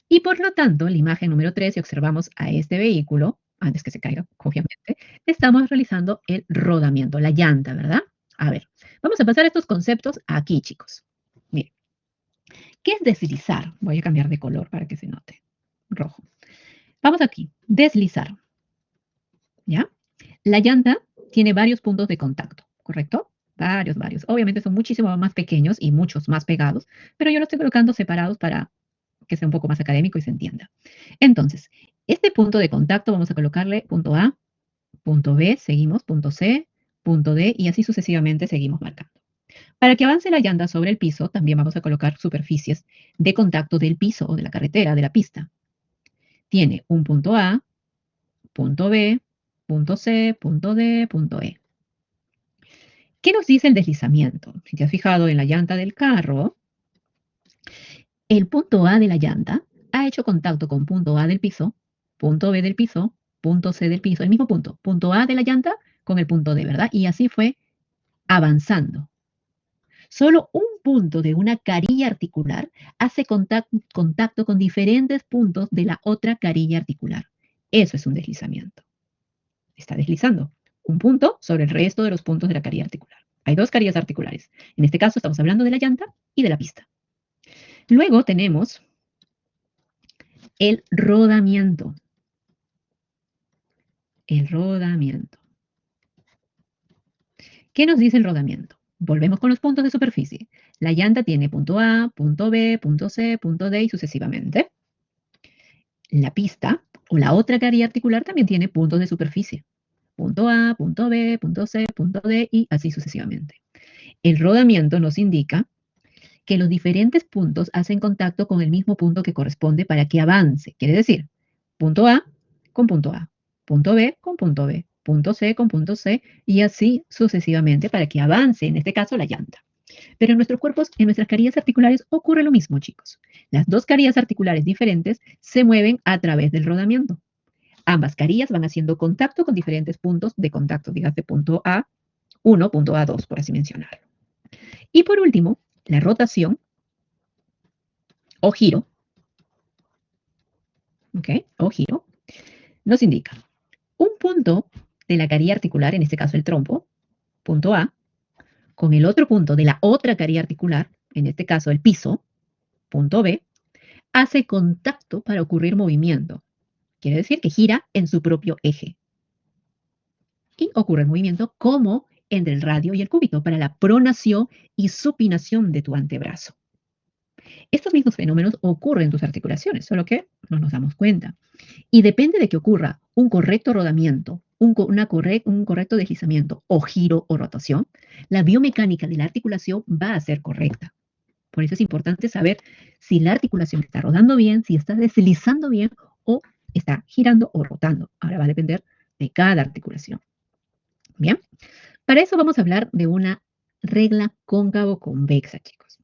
Y por lo tanto, en la imagen número 3, si observamos a este vehículo, antes que se caiga, obviamente, estamos realizando el rodamiento, la llanta, ¿verdad? A ver, vamos a pasar estos conceptos aquí, chicos. Miren, ¿qué es deslizar? Voy a cambiar de color para que se note. Rojo. Vamos aquí, deslizar. ¿Ya? La llanta tiene varios puntos de contacto, ¿correcto? Varios. Obviamente son muchísimo más pequeños y muchos más pegados, pero yo los estoy colocando separados para que sea un poco más académico y se entienda. Entonces, este punto de contacto vamos a colocarle punto A, punto B, seguimos, punto C, punto D y así sucesivamente seguimos marcando. Para que avance la llanta sobre el piso, también vamos a colocar superficies de contacto del piso o de la carretera, de la pista. Tiene un punto A, punto B, punto C, punto D, punto E. ¿Qué nos dice el deslizamiento? Si te has fijado en la llanta del carro, el punto A de la llanta ha hecho contacto con punto A del piso, punto B del piso, punto C del piso, el mismo punto A de la llanta con el punto D, ¿verdad? Y así fue avanzando. Solo un punto de una carilla articular hace contacto con diferentes puntos de la otra carilla articular. Eso es un deslizamiento. Está deslizando un punto sobre el resto de los puntos de la carilla articular. Hay dos carillas articulares. En este caso estamos hablando de la llanta y de la pista. Luego tenemos el rodamiento. El rodamiento. ¿Qué nos dice el rodamiento? Volvemos con los puntos de superficie. La llanta tiene punto A, punto B, punto C, punto D y sucesivamente. La pista o la otra carilla articular también tiene puntos de superficie. Punto A, punto B, punto C, punto D y así sucesivamente. El rodamiento nos indica que los diferentes puntos hacen contacto con el mismo punto que corresponde para que avance. Quiere decir, punto A con punto A, punto B con punto B, punto C con punto C y así sucesivamente para que avance, en este caso, la llanta. Pero en nuestros cuerpos, en nuestras carillas articulares, ocurre lo mismo, chicos. Las dos carillas articulares diferentes se mueven a través del rodamiento. Ambas carillas van haciendo contacto con diferentes puntos de contacto, dígase punto A1, punto A2, por así mencionarlo. Y por último, la rotación o giro, ¿ok? O giro, nos indica un punto de la carilla articular, en este caso el trompo, punto A, con el otro punto de la otra carilla articular, en este caso el piso, punto B, hace contacto para ocurrir movimiento. Quiere decir que gira en su propio eje. Y ocurre el movimiento como entre el radio y el cúbito para la pronación y supinación de tu antebrazo. Estos mismos fenómenos ocurren en tus articulaciones, solo que no nos damos cuenta. Y depende de que ocurra un correcto rodamiento, un correcto deslizamiento o giro o rotación, la biomecánica de la articulación va a ser correcta. Por eso es importante saber si la articulación está rodando bien, si está deslizando bien o está girando o rotando. Ahora va a depender de cada articulación. Bien, para eso vamos a hablar de una regla cóncavo-convexa, chicos.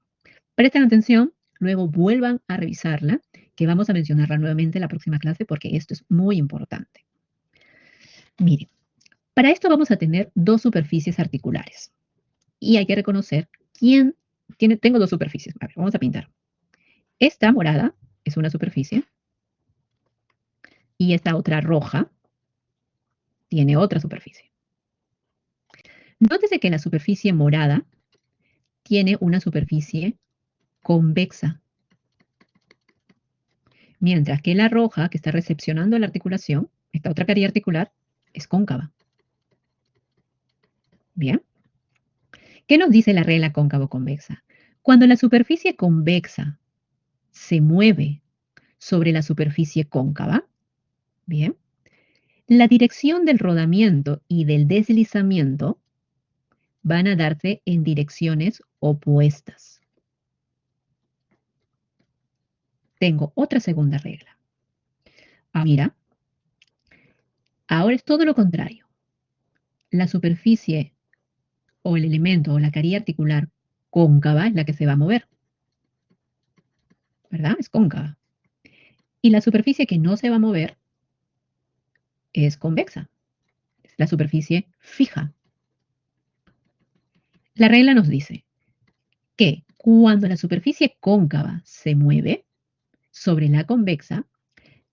Presten atención, luego vuelvan a revisarla, que vamos a mencionarla nuevamente en la próxima clase porque esto es muy importante. Miren, para esto vamos a tener dos superficies articulares y hay que reconocer quién tiene. Tengo dos superficies. A ver, vamos a pintar. Esta morada es una superficie y esta otra roja tiene otra superficie. Nótese que la superficie morada tiene una superficie convexa, mientras que la roja, que está recepcionando la articulación, esta otra carilla articular, es cóncava. Bien. ¿Qué nos dice la regla cóncavo-convexa? Cuando la superficie convexa se mueve sobre la superficie cóncava, bien, la dirección del rodamiento y del deslizamiento van a darse en direcciones opuestas. Tengo otra segunda regla. Mira, ahora es todo lo contrario. La superficie o el elemento o la carilla articular cóncava es la que se va a mover, ¿verdad? Es cóncava. Y la superficie que no se va a mover es convexa. Es la superficie fija. La regla nos dice que cuando la superficie cóncava se mueve sobre la convexa,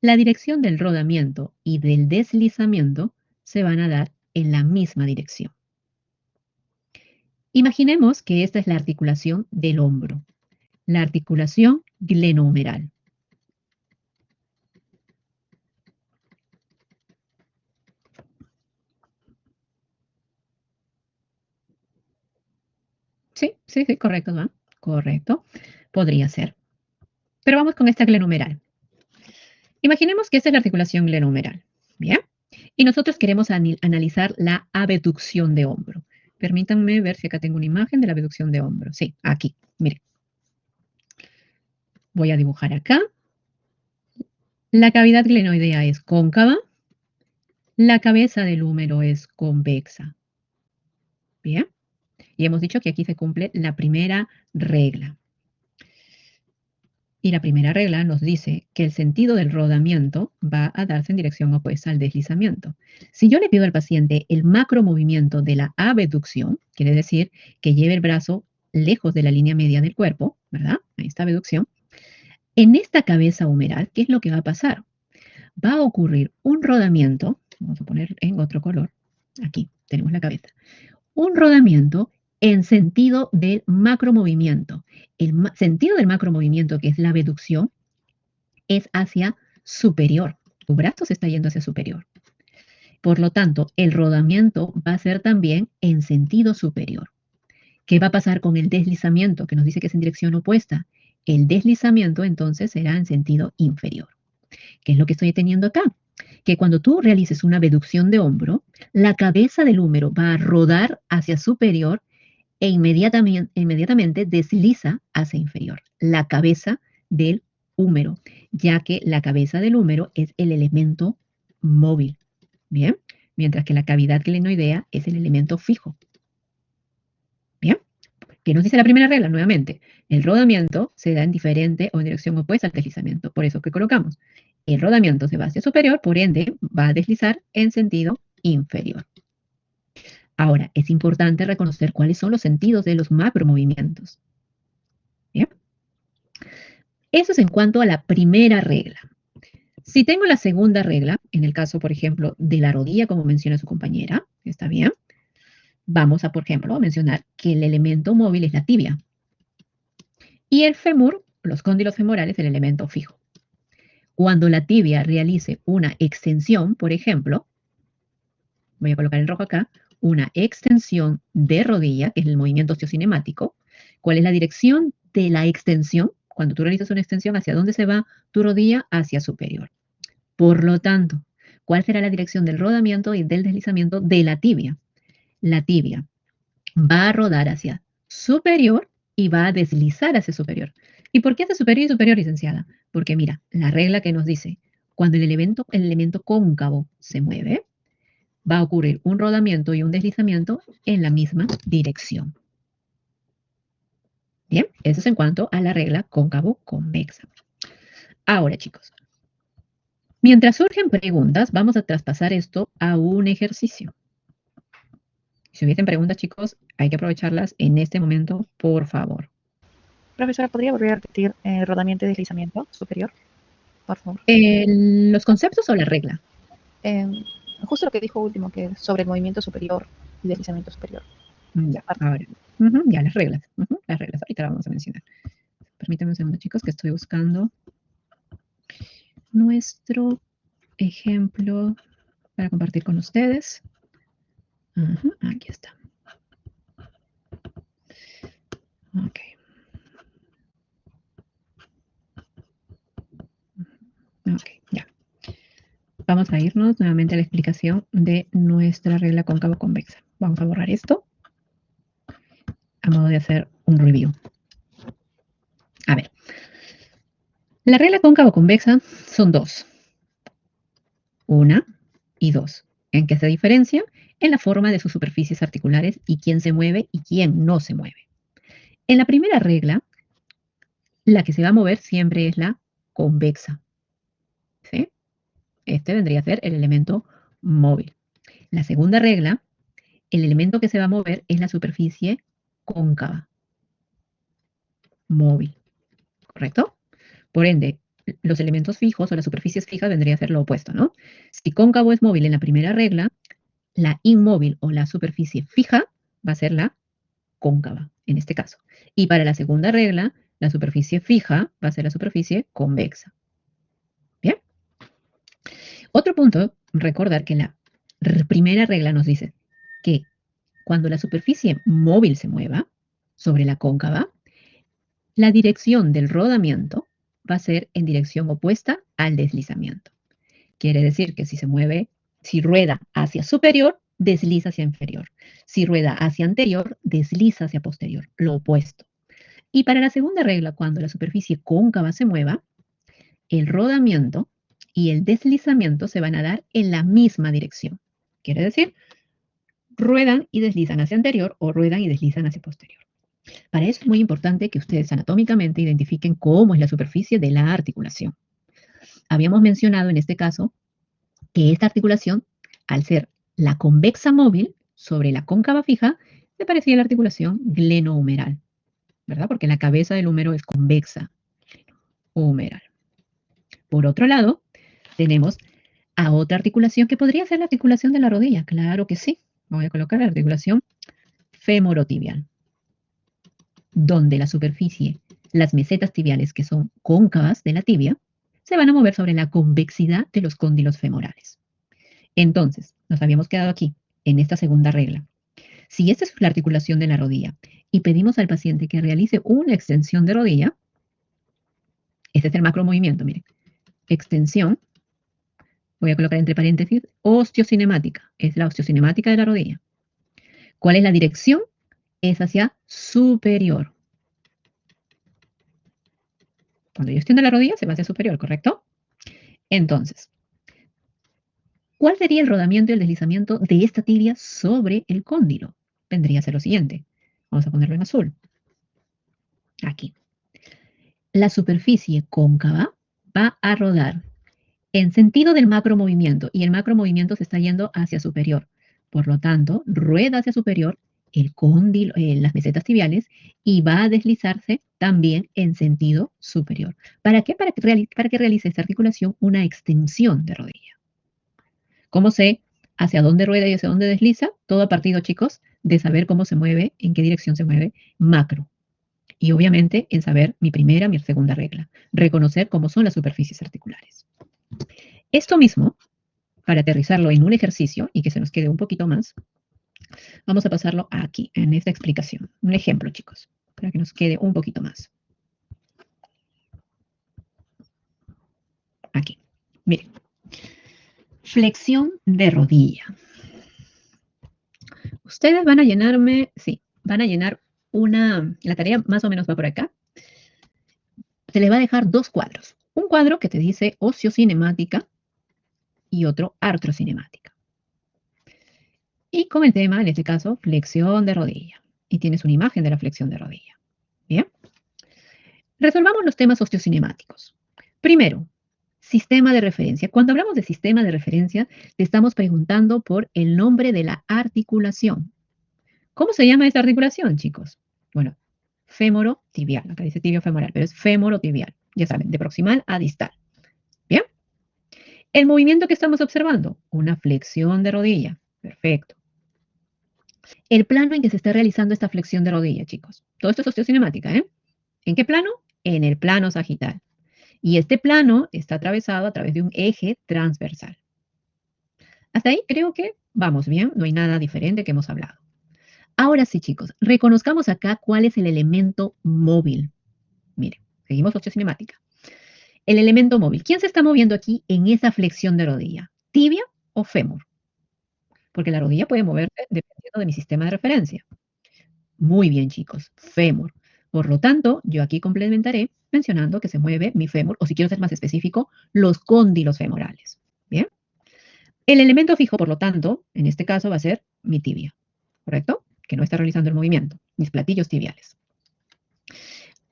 la dirección del rodamiento y del deslizamiento se van a dar en la misma dirección. Imaginemos que esta es la articulación del hombro, la articulación glenohumeral. Sí, correcto, ¿no? Correcto. Podría ser. Pero vamos con esta glenohumeral. Imaginemos que esta es la articulación glenohumeral. Bien. Y nosotros queremos analizar la abducción de hombro. Permítanme ver si acá tengo una imagen de la abducción de hombro. Sí, aquí. Miren. Voy a dibujar acá. La cavidad glenoidea es cóncava. La cabeza del húmero es convexa. Bien. Y hemos dicho que aquí se cumple la primera regla. Y la primera regla nos dice que el sentido del rodamiento va a darse en dirección opuesta al deslizamiento. Si yo le pido al paciente el macromovimiento de la abducción, quiere decir que lleve el brazo lejos de la línea media del cuerpo, ¿verdad? Ahí está abducción. En esta cabeza humeral, ¿qué es lo que va a pasar? Va a ocurrir un rodamiento, vamos a poner en otro color, aquí tenemos la cabeza, un rodamiento en sentido del macromovimiento. El sentido del macromovimiento, que es la abducción, es hacia superior. Tu brazo se está yendo hacia superior. Por lo tanto, el rodamiento va a ser también en sentido superior. ¿Qué va a pasar con el deslizamiento, que nos dice que es en dirección opuesta? El deslizamiento entonces será en sentido inferior. ¿Qué es lo que estoy teniendo acá? Que cuando tú realices una abducción de hombro, la cabeza del húmero va a rodar hacia superior e inmediatamente desliza hacia inferior. La cabeza del húmero, ya que la cabeza del húmero es el elemento móvil, ¿bien? Mientras que la cavidad glenoidea es el elemento fijo. ¿Bien? ¿Qué nos dice la primera regla? Nuevamente, el rodamiento se da en diferente o en dirección opuesta al deslizamiento. Por eso que colocamos, el rodamiento se va hacia superior, por ende va a deslizar en sentido inferior. Ahora, es importante reconocer cuáles son los sentidos de los macromovimientos. ¿Bien? Eso es en cuanto a la primera regla. Si tengo la segunda regla, en el caso, por ejemplo, de la rodilla, como menciona su compañera, ¿está bien? Vamos a, por ejemplo, a mencionar que el elemento móvil es la tibia. Y el fémur, los cóndilos femorales, el elemento fijo. Cuando la tibia realice una extensión, por ejemplo, voy a colocar en rojo acá, una extensión de rodilla, que es el movimiento osteocinemático. ¿Cuál es la dirección de la extensión? Cuando tú realizas una extensión, ¿hacia dónde se va tu rodilla? Hacia superior. Por lo tanto, ¿cuál será la dirección del rodamiento y del deslizamiento de la tibia? La tibia va a rodar hacia superior y va a deslizar hacia superior. ¿Y por qué hacia superior y superior, licenciada? Porque mira, la regla que nos dice, cuando el elemento cóncavo se mueve, va a ocurrir un rodamiento y un deslizamiento en la misma dirección. Bien, eso es en cuanto a la regla cóncavo-convexa. Ahora, chicos, mientras surgen preguntas, vamos a traspasar esto a un ejercicio. Si hubiesen preguntas, chicos, hay que aprovecharlas en este momento, por favor. Profesora, ¿podría volver a repetir rodamiento y deslizamiento superior? Por favor. ¿Los conceptos o la regla? Justo lo que dijo último, que es sobre el movimiento superior y deslizamiento superior. Ya, ahora. Ya, las reglas. Las reglas, ahorita las vamos a mencionar. Permítanme un segundo, chicos, que estoy buscando nuestro ejemplo para compartir con ustedes. Aquí está. Ok. Ok, ya. Vamos a irnos nuevamente a la explicación de nuestra regla cóncavo-convexa. Vamos a borrar esto a modo de hacer un review. A ver, la regla cóncavo-convexa son dos. 1 y 2. ¿En qué se diferencia? En la forma de sus superficies articulares y quién se mueve y quién no se mueve. En la primera regla, la que se va a mover siempre es la convexa. ¿Sí? Este vendría a ser el elemento móvil. La segunda regla, el elemento que se va a mover es la superficie cóncava, móvil. ¿Correcto? Por ende, los elementos fijos o las superficies fijas vendría a ser lo opuesto, ¿no? Si cóncavo es móvil en la primera regla, la inmóvil o la superficie fija va a ser la cóncava, en este caso. Y para la segunda regla, la superficie fija va a ser la superficie convexa. ¿Bien? Otro punto, recordar que la primera regla nos dice que cuando la superficie móvil se mueva sobre la cóncava, la dirección del rodamiento va a ser en dirección opuesta al deslizamiento. Quiere decir que si se mueve, si rueda hacia superior, desliza hacia inferior. Si rueda hacia anterior, desliza hacia posterior, lo opuesto. Y para la segunda regla, cuando la superficie cóncava se mueva, el rodamiento y el deslizamiento se van a dar en la misma dirección. Quiere decir, ruedan y deslizan hacia anterior o ruedan y deslizan hacia posterior. Para eso es muy importante que ustedes anatómicamente identifiquen cómo es la superficie de la articulación. Habíamos mencionado en este caso que esta articulación, al ser la convexa móvil sobre la cóncava fija, se parecía a la articulación glenohumeral, ¿verdad? Porque la cabeza del húmero es convexa humeral. Por otro lado, tenemos a otra articulación que podría ser la articulación de la rodilla. Claro que sí. Voy a colocar la articulación femorotibial, donde la superficie, las mesetas tibiales que son cóncavas de la tibia, se van a mover sobre la convexidad de los cóndilos femorales. Entonces, nos habíamos quedado aquí, en esta segunda regla. Si esta es la articulación de la rodilla y pedimos al paciente que realice una extensión de rodilla, este es el macromovimiento, miren. Extensión, voy a colocar entre paréntesis, osteocinemática, es la osteocinemática de la rodilla. ¿Cuál es la dirección? Es hacia superior. Cuando yo extiendo la rodilla, se va hacia superior, ¿correcto? Entonces, ¿cuál sería el rodamiento y el deslizamiento de esta tibia sobre el cóndilo? Vendría a ser lo siguiente. Vamos a ponerlo en azul. Aquí. La superficie cóncava va a rodar en sentido del macromovimiento y el macromovimiento se está yendo hacia superior. Por lo tanto, rueda hacia superior el cóndilo, las mesetas tibiales y va a deslizarse también en sentido superior. ¿Para qué? Para que realice esta articulación una extensión de rodilla. ¿Cómo sé hacia dónde rueda y hacia dónde desliza? Todo a partir, chicos, de saber cómo se mueve, en qué dirección se mueve macro. Y obviamente en saber mi primera, mi segunda regla, reconocer cómo son las superficies articulares. Esto mismo, para aterrizarlo en un ejercicio y que se nos quede un poquito más, vamos a pasarlo aquí, en esta explicación. Un ejemplo, chicos, para que nos quede un poquito más. Aquí, miren. Flexión de rodilla. Ustedes van a llenarme, sí, van a llenar la tarea más o menos va por acá. Se les va a dejar dos cuadros. Un cuadro que te dice osteocinemática y otro artrocinemática. Y con el tema, en este caso, flexión de rodilla. Y tienes una imagen de la flexión de rodilla. Bien. Resolvamos los temas osteocinemáticos. Primero, sistema de referencia. Cuando hablamos de sistema de referencia, te estamos preguntando por el nombre de la articulación. ¿Cómo se llama esta articulación, chicos? Bueno, femorotibial. Acá dice tibio femoral, pero es femorotibial. Ya saben, de proximal a distal. ¿Bien? El movimiento que estamos observando, una flexión de rodilla. Perfecto. El plano en que se está realizando esta flexión de rodilla, chicos. Todo esto es osteocinemática, ¿eh? ¿En qué plano? En el plano sagital. Y este plano está atravesado a través de un eje transversal. Hasta ahí creo que vamos bien, no hay nada diferente que hemos hablado. Ahora sí, chicos, reconozcamos acá cuál es el elemento móvil. Miren, seguimos osteocinemática. El elemento móvil. ¿Quién se está moviendo aquí en esa flexión de rodilla? ¿Tibia o fémur? Porque la rodilla puede moverse dependiendo de mi sistema de referencia. Muy bien, chicos, fémur. Por lo tanto, yo aquí complementaré mencionando que se mueve mi fémur, o si quiero ser más específico, los cóndilos femorales. Bien. El elemento fijo, por lo tanto, en este caso va a ser mi tibia, ¿correcto? Que no está realizando el movimiento, mis platillos tibiales.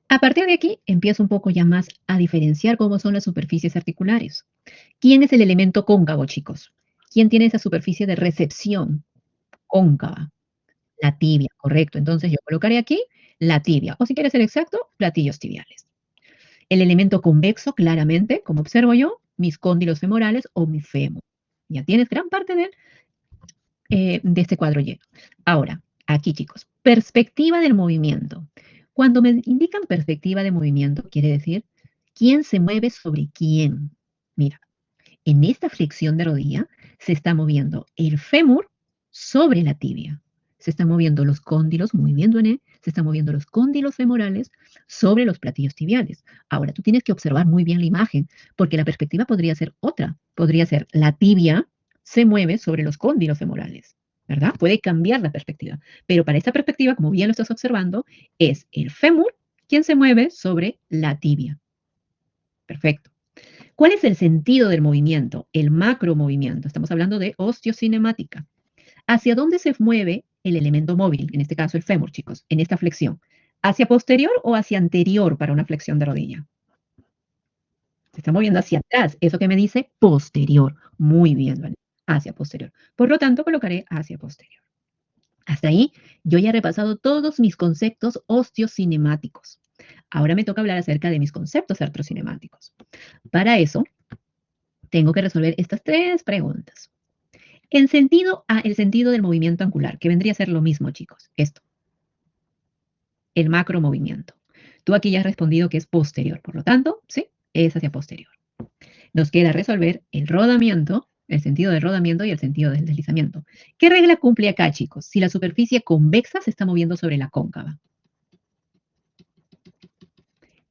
A partir de aquí, empiezo un poco ya más a diferenciar cómo son las superficies articulares. ¿Quién es el elemento cóncavo, chicos? ¿Quién tiene esa superficie de recepción cóncava? La tibia, correcto. Entonces yo colocaré aquí la tibia, o si quieres ser exacto, platillos tibiales. El elemento convexo, claramente, como observo yo, mis cóndilos femorales o mi fémur. Ya tienes gran parte de este cuadro lleno. Ahora, aquí, chicos, perspectiva del movimiento. Cuando me indican perspectiva de movimiento, quiere decir quién se mueve sobre quién. Mira, en esta flexión de rodilla se está moviendo el fémur sobre la tibia. Se están moviendo los cóndilos, muy bien, Duané, se están moviendo los cóndilos femorales sobre los platillos tibiales. Ahora, tú tienes que observar muy bien la imagen, porque la perspectiva podría ser otra. Podría ser la tibia se mueve sobre los cóndilos femorales, ¿verdad? Puede cambiar la perspectiva. Pero para esta perspectiva, como bien lo estás observando, es el fémur quien se mueve sobre la tibia. Perfecto. ¿Cuál es el sentido del movimiento? El macromovimiento. Estamos hablando de osteocinemática. ¿Hacia dónde se mueve el elemento móvil? En este caso el fémur, chicos, en esta flexión. ¿Hacia posterior o hacia anterior para una flexión de rodilla? Se está moviendo hacia atrás. Eso que me dice posterior. Muy bien, ¿vale? Hacia posterior. Por lo tanto, colocaré hacia posterior. Hasta ahí, yo ya he repasado todos mis conceptos osteocinemáticos. Ahora me toca hablar acerca de mis conceptos artrocinemáticos. Para eso, tengo que resolver estas 3 preguntas. El sentido del movimiento angular, que vendría a ser lo mismo, chicos. Esto. El macromovimiento. Tú aquí ya has respondido que es posterior, por lo tanto, sí, es hacia posterior. Nos queda resolver el rodamiento, el sentido del rodamiento y el sentido del deslizamiento. ¿Qué regla cumple acá, chicos? Si la superficie convexa se está moviendo sobre la cóncava.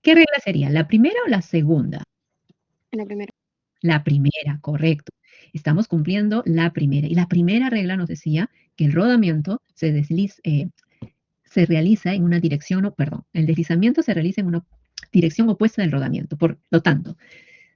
¿Qué regla sería? ¿La primera o la segunda? La primera. La primera, correcto. Estamos cumpliendo la primera. Y la primera regla nos decía que el rodamiento se realiza en una dirección, no, perdón, el deslizamiento se realiza en una dirección opuesta del rodamiento. Por lo tanto,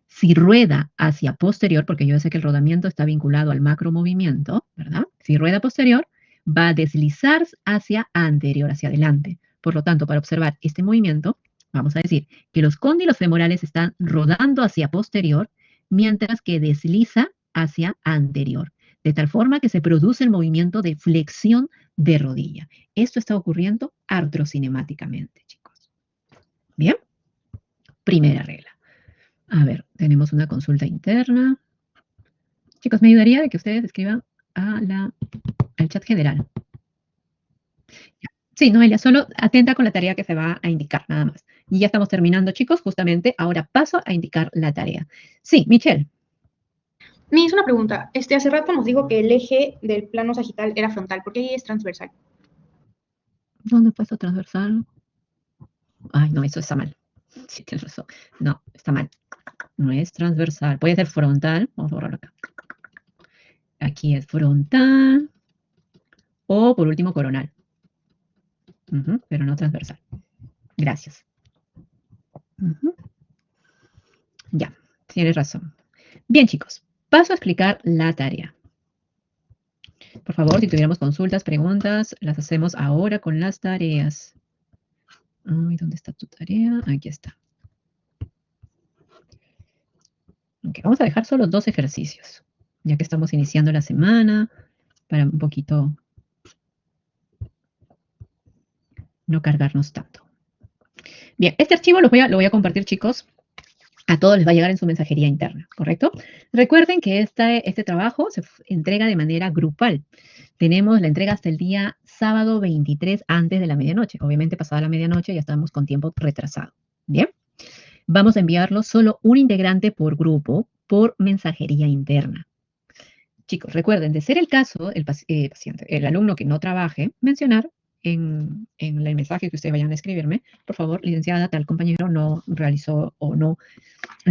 si rueda hacia posterior, porque yo sé que el rodamiento está vinculado al macromovimiento, ¿verdad? Si rueda posterior, va a deslizar hacia anterior, hacia adelante. Por lo tanto, para observar este movimiento, vamos a decir que los cóndilos femorales están rodando hacia posterior, mientras que desliza hacia anterior, de tal forma que se produce el movimiento de flexión de rodilla. Esto está ocurriendo artrocinemáticamente, chicos. Bien, primera regla. A ver, tenemos una consulta interna. Chicos, me ayudaría de que ustedes escriban al chat general. Sí, Noelia, solo atenta con la tarea que se va a indicar, nada más. Y ya estamos terminando, chicos, justamente ahora paso a indicar la tarea. Sí, Michelle. Me hizo una pregunta. Hace rato nos dijo que el eje del plano sagital era frontal. ¿Por qué ahí es transversal? ¿Dónde he puesto transversal? Ay, no, eso está mal. Sí, tienes razón. No, está mal. No es transversal. Puede ser frontal. Vamos a borrarlo acá. Aquí es frontal. O, por último, coronal. Pero no transversal. Gracias. Ya, tienes razón. Bien, chicos. Paso a explicar la tarea. Por favor, si tuviéramos consultas, preguntas, las hacemos ahora con las tareas. Ay, ¿dónde está tu tarea? Aquí está. Okay, vamos a dejar solo 2 ejercicios, ya que estamos iniciando la semana, para un poquito no cargarnos tanto. Bien, este archivo lo voy a compartir, chicos. A todos les va a llegar en su mensajería interna, ¿correcto? Recuerden que este trabajo se entrega de manera grupal. Tenemos la entrega hasta el día sábado 23 antes de la medianoche. Obviamente pasada la medianoche ya estamos con tiempo retrasado. Bien. Vamos a enviarlo solo un integrante por grupo por mensajería interna. Chicos, recuerden, de ser el caso, el alumno que no trabaje, mencionar en el mensaje que ustedes vayan a escribirme, por favor, licenciada, tal compañero no realizó o no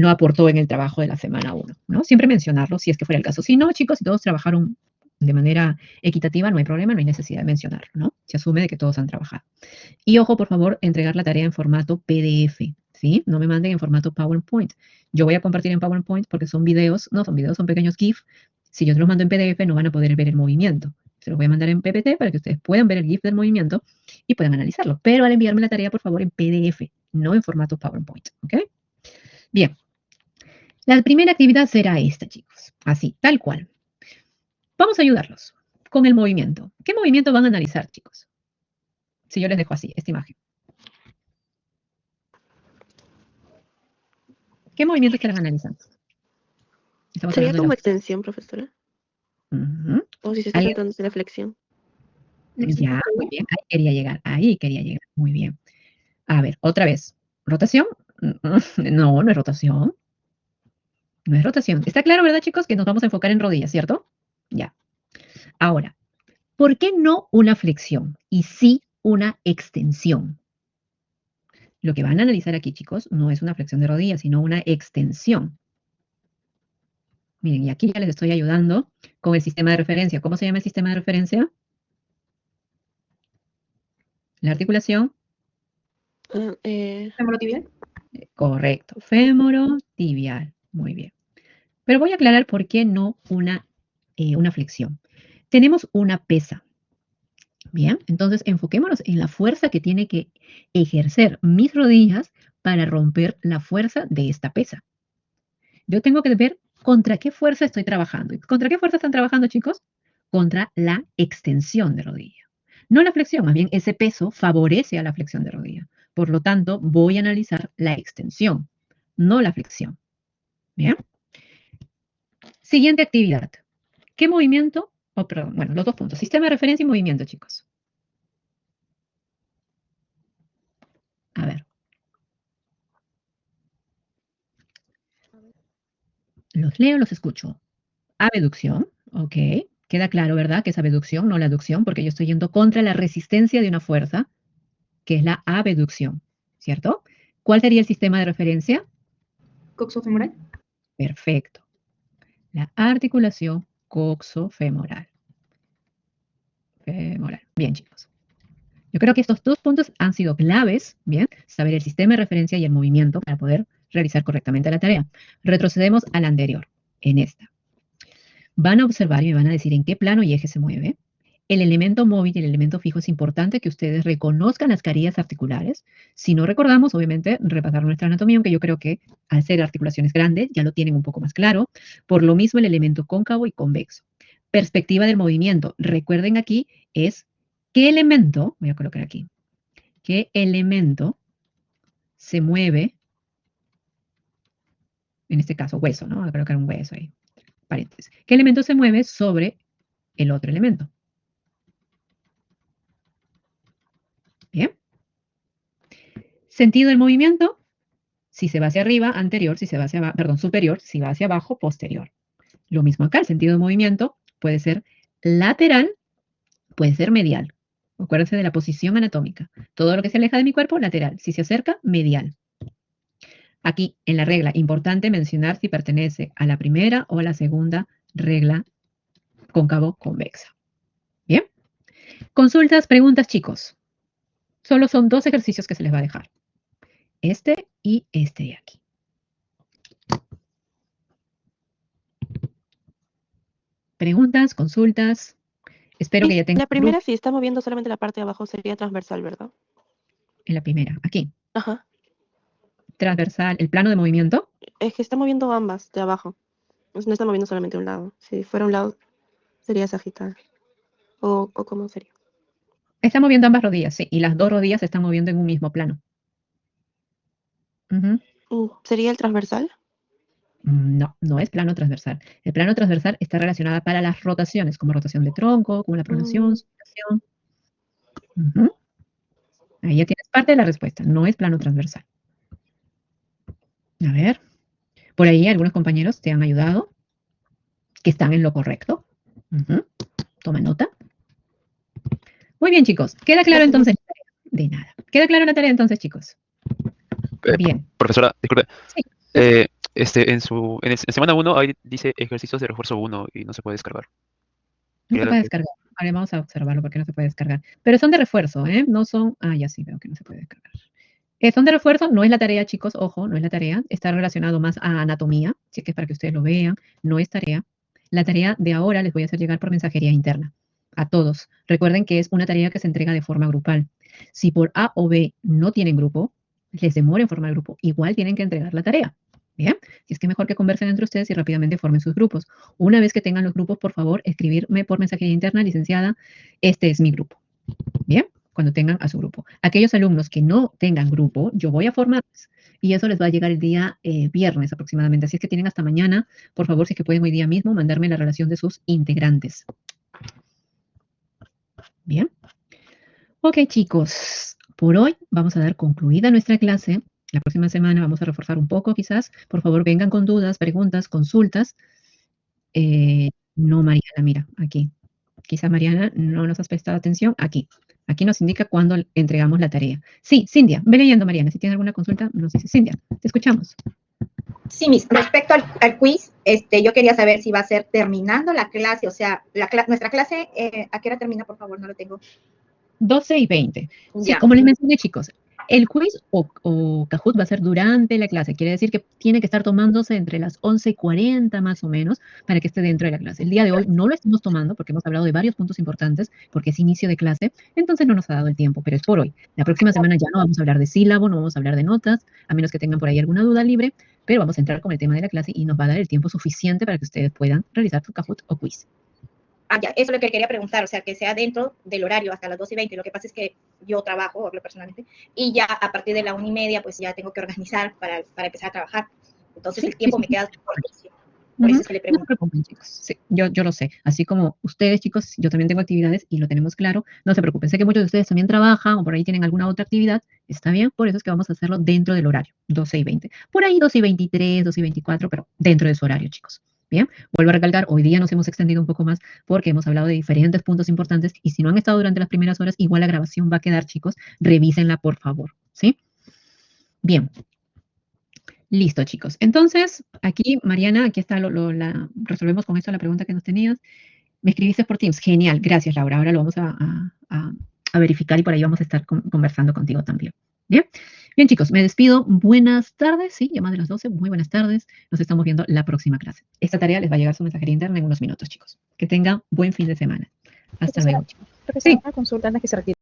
aportó en el trabajo de la semana 1, ¿no? Siempre mencionarlo si es que fuera el caso. Si no, chicos, si todos trabajaron de manera equitativa, no hay problema, no hay necesidad de mencionarlo, ¿no? Se asume de que todos han trabajado. Y ojo, por favor, entregar la tarea en formato PDF, ¿sí? No me manden en formato PowerPoint. Yo voy a compartir en PowerPoint porque son videos, no son videos, son pequeños GIF. Si yo te los mando en PDF, no van a poder ver el movimiento. Se los voy a mandar en PPT para que ustedes puedan ver el GIF del movimiento y puedan analizarlo. Pero al enviarme la tarea, por favor, en PDF, no en formato PowerPoint, ¿ok? Bien. La primera actividad será esta, chicos. Así, tal cual. Vamos a ayudarlos con el movimiento. ¿Qué movimiento van a analizar, chicos? Si yo les dejo así, esta imagen. ¿Qué movimiento estarán analizando? Estamos ¿Sería hablando de como la... extensión, profesora? Ujú. O si se está Ahí- tratando de flexión. Ya, muy bien. Ahí quería llegar. Muy bien. A ver, otra vez. ¿Rotación? No, no es rotación. No es rotación. Está claro, ¿verdad, chicos? Que nos vamos a enfocar en rodillas, ¿cierto? Ya. Ahora, ¿por qué no una flexión y sí una extensión? Lo que van a analizar aquí, chicos, no es una flexión de rodillas, sino una extensión. Miren, y aquí ya les estoy ayudando con el sistema de referencia. ¿Cómo se llama el sistema de referencia? La articulación. Fémoro tibial. Correcto. Fémoro-tibial. Muy bien. Pero voy a aclarar por qué no una flexión. Tenemos una pesa. Bien, entonces enfoquémonos en la fuerza que tiene que ejercer mis rodillas para romper la fuerza de esta pesa. Yo tengo que ver contra qué fuerza estoy trabajando. ¿Y contra qué fuerza están trabajando, chicos? Contra la extensión de rodilla. No la flexión, más bien ese peso favorece a la flexión de rodilla. Por lo tanto, voy a analizar la extensión, no la flexión. Bien. Siguiente actividad. ¿Qué movimiento? Perdón, bueno, los dos puntos. Sistema de referencia y movimiento, chicos. A ver. Los leo, los escucho. Abducción, ok. Queda claro, ¿verdad? Que es abducción, no la aducción, porque yo estoy yendo contra la resistencia de una fuerza, que es la abducción, ¿cierto? ¿Cuál sería el sistema de referencia? Coxofemoral. Perfecto. La articulación coxofemoral. Femoral. Bien, chicos. Yo creo que estos dos puntos han sido claves, ¿bien? Saber el sistema de referencia y el movimiento para poder realizar correctamente la tarea. Retrocedemos a la anterior, en esta. Van a observar y me van a decir en qué plano y eje se mueve. El elemento móvil y el elemento fijo es importante que ustedes reconozcan las carillas articulares. Si no recordamos, obviamente, repasar nuestra anatomía, aunque yo creo que al ser articulaciones grandes ya lo tienen un poco más claro. Por lo mismo, el elemento cóncavo y convexo. Perspectiva del movimiento. Recuerden aquí es qué elemento, voy a colocar aquí, qué elemento se mueve, en este caso hueso, ¿no? Voy a colocar un hueso ahí, paréntesis. ¿Qué elemento se mueve sobre el otro elemento? Bien. Sentido del movimiento, si se va hacia arriba, anterior, si se va hacia abajo, perdón, superior, si va hacia abajo, posterior. Lo mismo acá, el sentido de movimiento puede ser lateral, puede ser medial. Acuérdense de la posición anatómica. Todo lo que se aleja de mi cuerpo, lateral. Si se acerca, medial. Aquí, en la regla, importante mencionar si pertenece a la primera o a la segunda regla cóncavo-convexa. Bien. Consultas, preguntas, chicos. Solo son dos ejercicios que se les va a dejar. Este y este de aquí. Preguntas, consultas. Espero que ya tengan La primera, si está moviendo solamente la parte de abajo, sería transversal, ¿verdad? en la primera, aquí. Ajá. Transversal, el plano de movimiento. Es que está moviendo ambas de abajo. No está moviendo solamente un lado. Si fuera un lado, sería sagital. ¿O cómo sería? Está moviendo ambas rodillas, sí. Y las dos rodillas se están moviendo en un mismo plano. ¿Sería el transversal? No, no es plano transversal. El plano transversal está relacionado para las rotaciones, como rotación de tronco, como la pronación, supinación. Ahí ya tienes parte de la respuesta. No es plano transversal. A ver. Por ahí algunos compañeros te han ayudado, que están en lo correcto. Ujú. Toma nota. Muy bien, chicos. ¿Queda claro entonces la tarea? De nada. ¿Queda claro la tarea entonces, chicos? Bien. Profesora, disculpe. Sí. En semana 1 ahí dice ejercicios de refuerzo 1 y no se puede descargar. No se Quería puede que- descargar. Ahora vamos a observarlo porque no se puede descargar. Pero son de refuerzo, ¿eh? No son... Ah, ya sí, veo que no se puede descargar. Son de refuerzo, no es la tarea, chicos, ojo, no es la tarea. Está relacionado más a anatomía, así que es para que ustedes lo vean. No es tarea. La tarea de ahora les voy a hacer llegar por mensajería interna a todos. Recuerden que es una tarea que se entrega de forma grupal. Si por A o B no tienen grupo, les demora en formar grupo, igual tienen que entregar la tarea. ¿Bien? Si es que mejor que conversen entre ustedes y rápidamente formen sus grupos. Una vez que tengan los grupos, por favor, escribirme por mensajería interna, licenciada, este es mi grupo. ¿Bien? Cuando tengan a su grupo. Aquellos alumnos que no tengan grupo, yo voy a formarles. Y eso les va a llegar el día viernes aproximadamente. Así es que tienen hasta mañana, por favor, si es que pueden hoy día mismo, mandarme la relación de sus integrantes. Bien. Ok, chicos. Por hoy vamos a dar concluida nuestra clase. La próxima semana vamos a reforzar un poco, quizás. Por favor, vengan con dudas, preguntas, consultas. No, Mariana, mira, aquí. Quizás, Mariana, no nos has prestado atención. Aquí. Aquí nos indica cuándo entregamos la tarea. Sí, Cindia, ve leyendo, Mariana. Si tienes alguna consulta, nos dice. Cindia, te escuchamos. Sí, respecto al quiz, yo quería saber si va a ser terminando la clase, o sea, nuestra clase, ¿a qué hora termina, por favor? No lo tengo. 12:20. Sí, Ya. como les mencioné, chicos, el quiz o Kahoot va a ser durante la clase. Quiere decir que tiene que estar tomándose entre las 11:40 más o menos para que esté dentro de la clase. El día de hoy no lo estamos tomando porque hemos hablado de varios puntos importantes, porque es inicio de clase, entonces no nos ha dado el tiempo, pero es por hoy. La próxima semana ya no vamos a hablar de sílabo, no vamos a hablar de notas, a menos que tengan por ahí alguna duda libre, pero vamos a entrar con el tema de la clase y nos va a dar el tiempo suficiente para que ustedes puedan realizar su Kahoot o quiz. Ah, ya, eso es lo que quería preguntar, o sea, que sea dentro del horario hasta las 12:20. Lo que pasa es que yo trabajo, hablo personalmente, y ya a partir de la 1:30, pues ya tengo que organizar para empezar a trabajar. Entonces el tiempo me queda cortísimo. Por eso es que le No se pregunto. preocupen, chicos. Sí, yo lo sé. Así como ustedes, chicos, yo también tengo actividades y lo tenemos claro. No se preocupen. Sé que muchos de ustedes también trabajan o por ahí tienen alguna otra actividad. Está bien, por eso es que vamos a hacerlo dentro del horario, 12:20. Por ahí 12:23, 12:24, pero dentro de su horario, chicos. Bien, vuelvo a recalcar, hoy día nos hemos extendido un poco más porque hemos hablado de diferentes puntos importantes y si no han estado durante las primeras horas, igual la grabación va a quedar, chicos. Revísenla, por favor. ¿Sí? Bien. Listo, chicos. Entonces, aquí, Mariana, aquí está, resolvemos con esto la pregunta que nos tenías. Me escribiste por Teams. Genial, gracias, Laura. Ahora lo vamos a verificar y por ahí vamos a estar conversando contigo también. Bien, bien, chicos, me despido. Buenas tardes, sí, ya más de las 12. Muy buenas tardes. Nos estamos viendo la próxima clase. Esta tarea les va a llegar su mensajería interna en unos minutos, chicos. Que tengan buen fin de semana. Hasta luego, chicos. Profesora, Sí. una consulta antes que se retire.